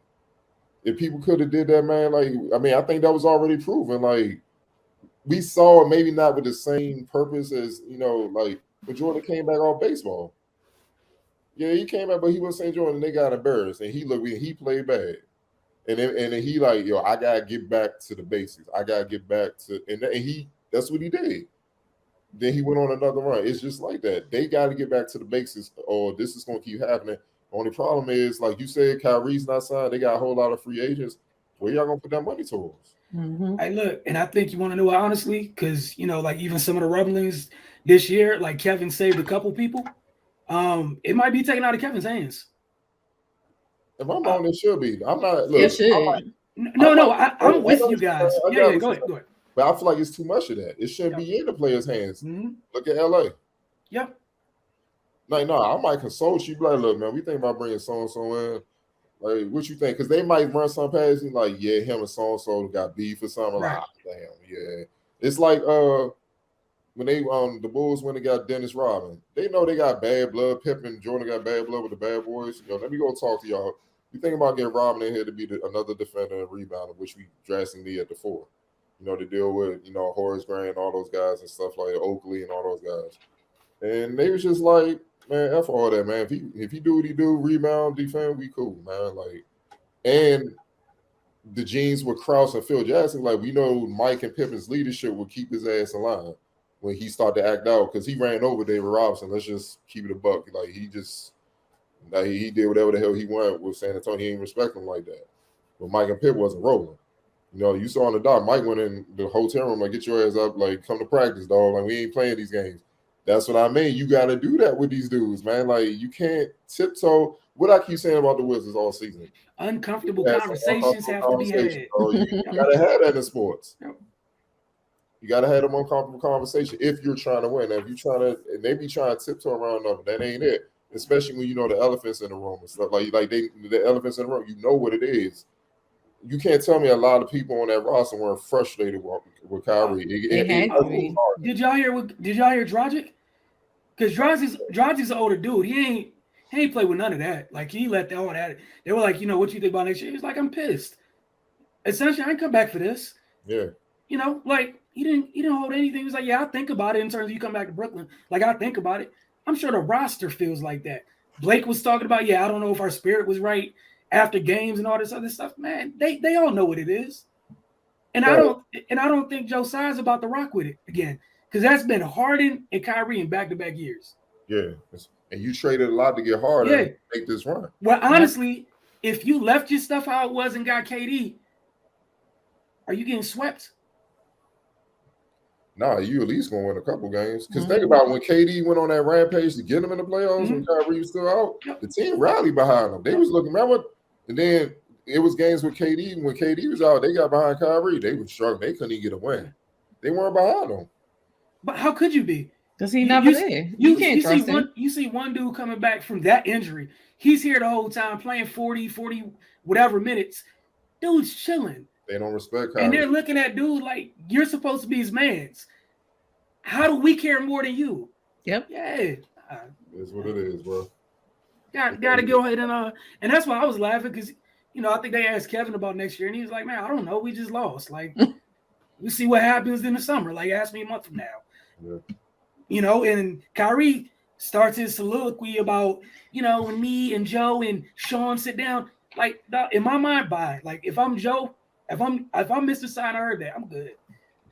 If people could have did that, man, like, I mean, I think that was already proven. Like, we saw it maybe not with the same purpose as, like when Jordan came back off baseball. Yeah, he came back, but he was St. Jordan and they got embarrassed. And he played bad. And then he like, yo, I gotta get back to the basics. I gotta get back to and that's what he did. Then he went on another run. It's just like that. They got to get back to the basics, or this is going to keep happening. Only problem is, like you said, Kyrie's not signed. They got a whole lot of free agents. Where y'all gonna put that money towards? Mm-hmm. Hey, look, and I think you want to know honestly, because like even some of the rumblings this year, like Kevin saved a couple people. It might be taken out of Kevin's hands. If I'm wrong, it should be. I'm not. Look, It should. I'm with you guys. Yeah, go ahead. But I feel like it's too much of that. It shouldn't be in the players' hands. Mm-hmm. Look at LA. Yep. Like, no, I might consult you. Be like, look, man, we think about bringing so and so in. Like, what you think? Because they might run some past you, like, yeah, him and so and so got beef or something. Right. Like, damn, yeah. It's like when they the Bulls when they got Dennis Rodman. They know they got bad blood. Pippen, Jordan got bad blood with the bad boys. Let me go talk to y'all. You think about getting Rodman in here to be another defender and rebounder, which we drastically need at the 4. To deal with, Horace Grant, all those guys and stuff like Oakley and all those guys. And they was just like, man, F all that, man. If he do what he do, rebound, defend, we cool, man. Like, and the genes with Krause and Phil Jackson, like, we know Mike and Pippen's leadership will keep his ass in line when he started to act out because he ran over David Robinson. Let's just keep it a buck. Like, he did whatever the hell he wanted with San Antonio. He ain't respect him like that. But Mike and Pippen wasn't rolling. You saw on the dock, Mike went in the hotel room, like, get your ass up, like, come to practice, dog. Like, we ain't playing these games. That's what I mean. You got to do that with these dudes, man. Like, you can't tiptoe. What I keep saying about the Wizards all season. Uncomfortable conversations have to be had. You got to have that in sports. Yep. You got to have them uncomfortable conversation if you're trying to win. If you're trying to, and they be trying to tiptoe around them, that ain't it. Especially when the elephants in the room and stuff. Like the elephants in the room, you know what it is. You can't tell me a lot of people on that roster weren't frustrated with Kyrie. Did y'all hear Dragic? Because Dragic's an older dude. He ain't play with none of that. Like, he let all that. They were like, what you think about next year? He was like, I'm pissed. Essentially, I ain't come back for this. Yeah. Like, he didn't hold anything. He was like, yeah, I'll think about it in terms of you come back to Brooklyn. Like, I'll think about it. I'm sure the roster feels like that. Blake was talking about, I don't know if our spirit was right after games and all this other stuff. Man, they all know what it is. And I don't think Joe Tsai's about to rock with it again. Because that's been Harden and Kyrie in back-to-back years. Yeah. And you traded a lot to get Harden to make this run. Well, honestly, if you left your stuff how it was and got KD, are you getting swept? Nah, you at least gonna win a couple games. Because think about when KD went on that rampage to get him in the playoffs when Kyrie was still out, the team rallied behind him. They was looking, remember? And then it was games with KD. When KD was out, they got behind Kyrie. They were struggling. They couldn't even get a win. They weren't behind him. But how could you be? Because he never there. You can't trust him. You see one dude coming back from that injury. He's here the whole time playing 40 whatever minutes. Dude's chilling. They don't respect Kyrie. And they're looking at dude like, you're supposed to be his mans. How do we care more than you? Yep. Yeah. It's what it is, bro. Got to go ahead and that's why I was laughing because, I think they asked Kevin about next year and he was like, man, I don't know. We just lost. Like, we see what happens in the summer. Like, ask me a month from now. Yeah. And Kyrie starts his soliloquy about, when me and Joe and Sean sit down. Like, in my mind, like, if I'm Joe, if I'm Mr. Sign, I heard that, I'm good.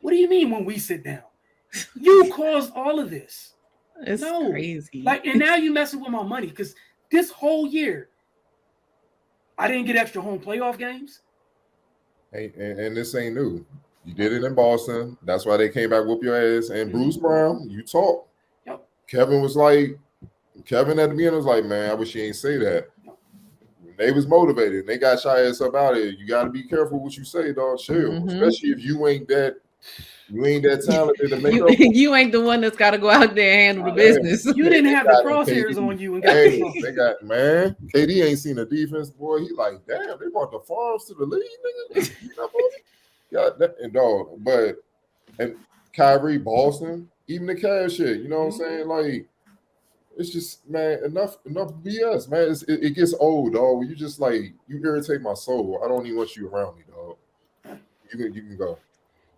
What do you mean when we sit down? You caused all of this. It's crazy. Like, and now you messing with my money because this whole year, I didn't get extra home playoff games. And this ain't new. You did it in Boston. That's why they came back, whoop your ass. And Bruce Brown, you talk. Yep. Kevin at the beginning was like, man, I wish you ain't say that. They was motivated. They got your ass up out of it. You got to be careful what you say, dog. Chill. Especially if you ain't that talented to make up. You ain't the one that's got to go out there and handle the business. You didn't have the crosshairs on you. And they got, man, KD ain't seen the defense, boy. He like, damn, they brought the farms to the league, nigga. And dog, and Kyrie, Boston, even the Cavs shit, you know what I'm saying? Like, it's just, man, enough BS, man. It gets old, dog. When you just like, you irritate my soul. I don't even want you around me, dog. You can go.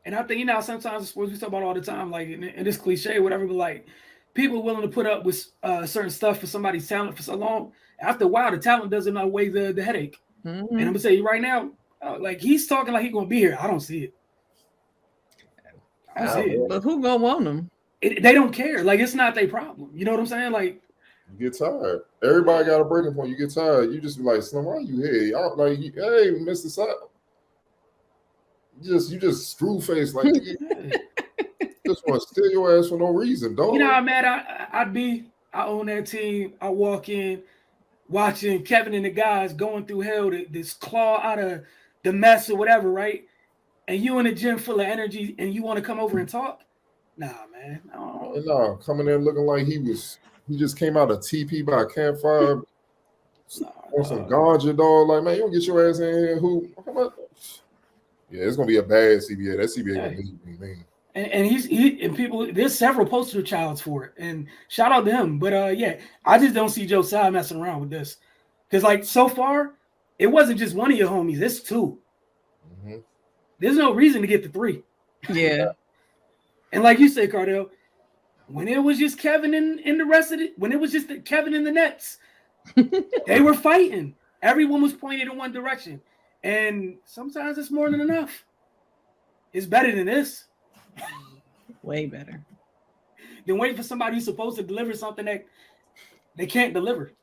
And I think, sometimes in sports we talk about all the time, like, and this cliche, whatever, but like, people willing to put up with certain stuff for somebody's talent for so long. After a while, the talent doesn't outweigh the headache. And I'm gonna tell you right now, like, he's talking like he's gonna be here. I don't see it. I don't see it. But who gonna want him? They don't care. Like, it's not their problem. You know what I'm saying? Like, you get tired. Everybody got a breaking point. You get tired. You just be like, Slim, why are you here? Y'all like, hey, Mr. Side. You just screw face like you just want to steal your ass for no reason, dog. You know how mad I'd be? I own that team. I walk in watching Kevin and the guys going through hell this claw out of the mess or whatever, right? And you in a gym full of energy and you want to come over and talk? Nah, man. No, coming in looking like he just came out of TP by a campfire on some ganja, dog. Like, man, you don't get your ass in here. Yeah, it's gonna be a bad CBA. That CBA gonna be mean. And people, there's several poster childs for it. And shout out to him. But I just don't see Joe Tsai messing around with this. Because, like, so far, it wasn't just one of your homies, it's two. Mm-hmm. There's no reason to get the three. Yeah. And like you say, Cardell, when it was just Kevin and the rest of it, when it was just Kevin and the Nets, they were fighting. Everyone was pointed in one direction. And sometimes it's more than enough. It's better than this. Way better. Than waiting for somebody who's supposed to deliver something that they can't deliver.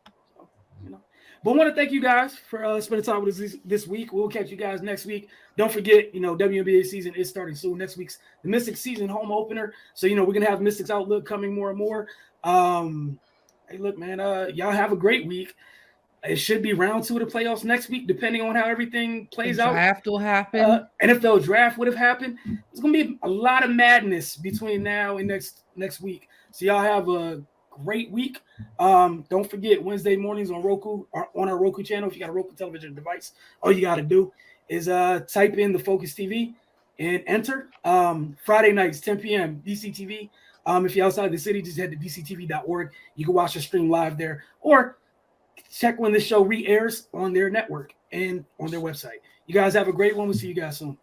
But I want to thank you guys for spending time with us this week. We'll catch you guys next week. Don't forget, WNBA season is starting soon. Next week's the Mystics season home opener. So, we're going to have Mystics Outlook coming more and more. Hey, look, man, y'all have a great week. It should be round 2 of the playoffs next week, depending on how everything plays out. Draft will happen. NFL draft would have happened. There's going to be a lot of madness between now and next week. So y'all have a great week. Don't forget Wednesday mornings on Roku, or on our Roku channel. If you got a Roku television device, all you got to do is type in the Focus TV and enter. Friday nights, 10 p.m. DCTV. If you're outside the city, just head to dctv.org. You can watch the stream live there, or check when the show re-airs on their network and on their website. You guys have a great one. We'll see you guys soon.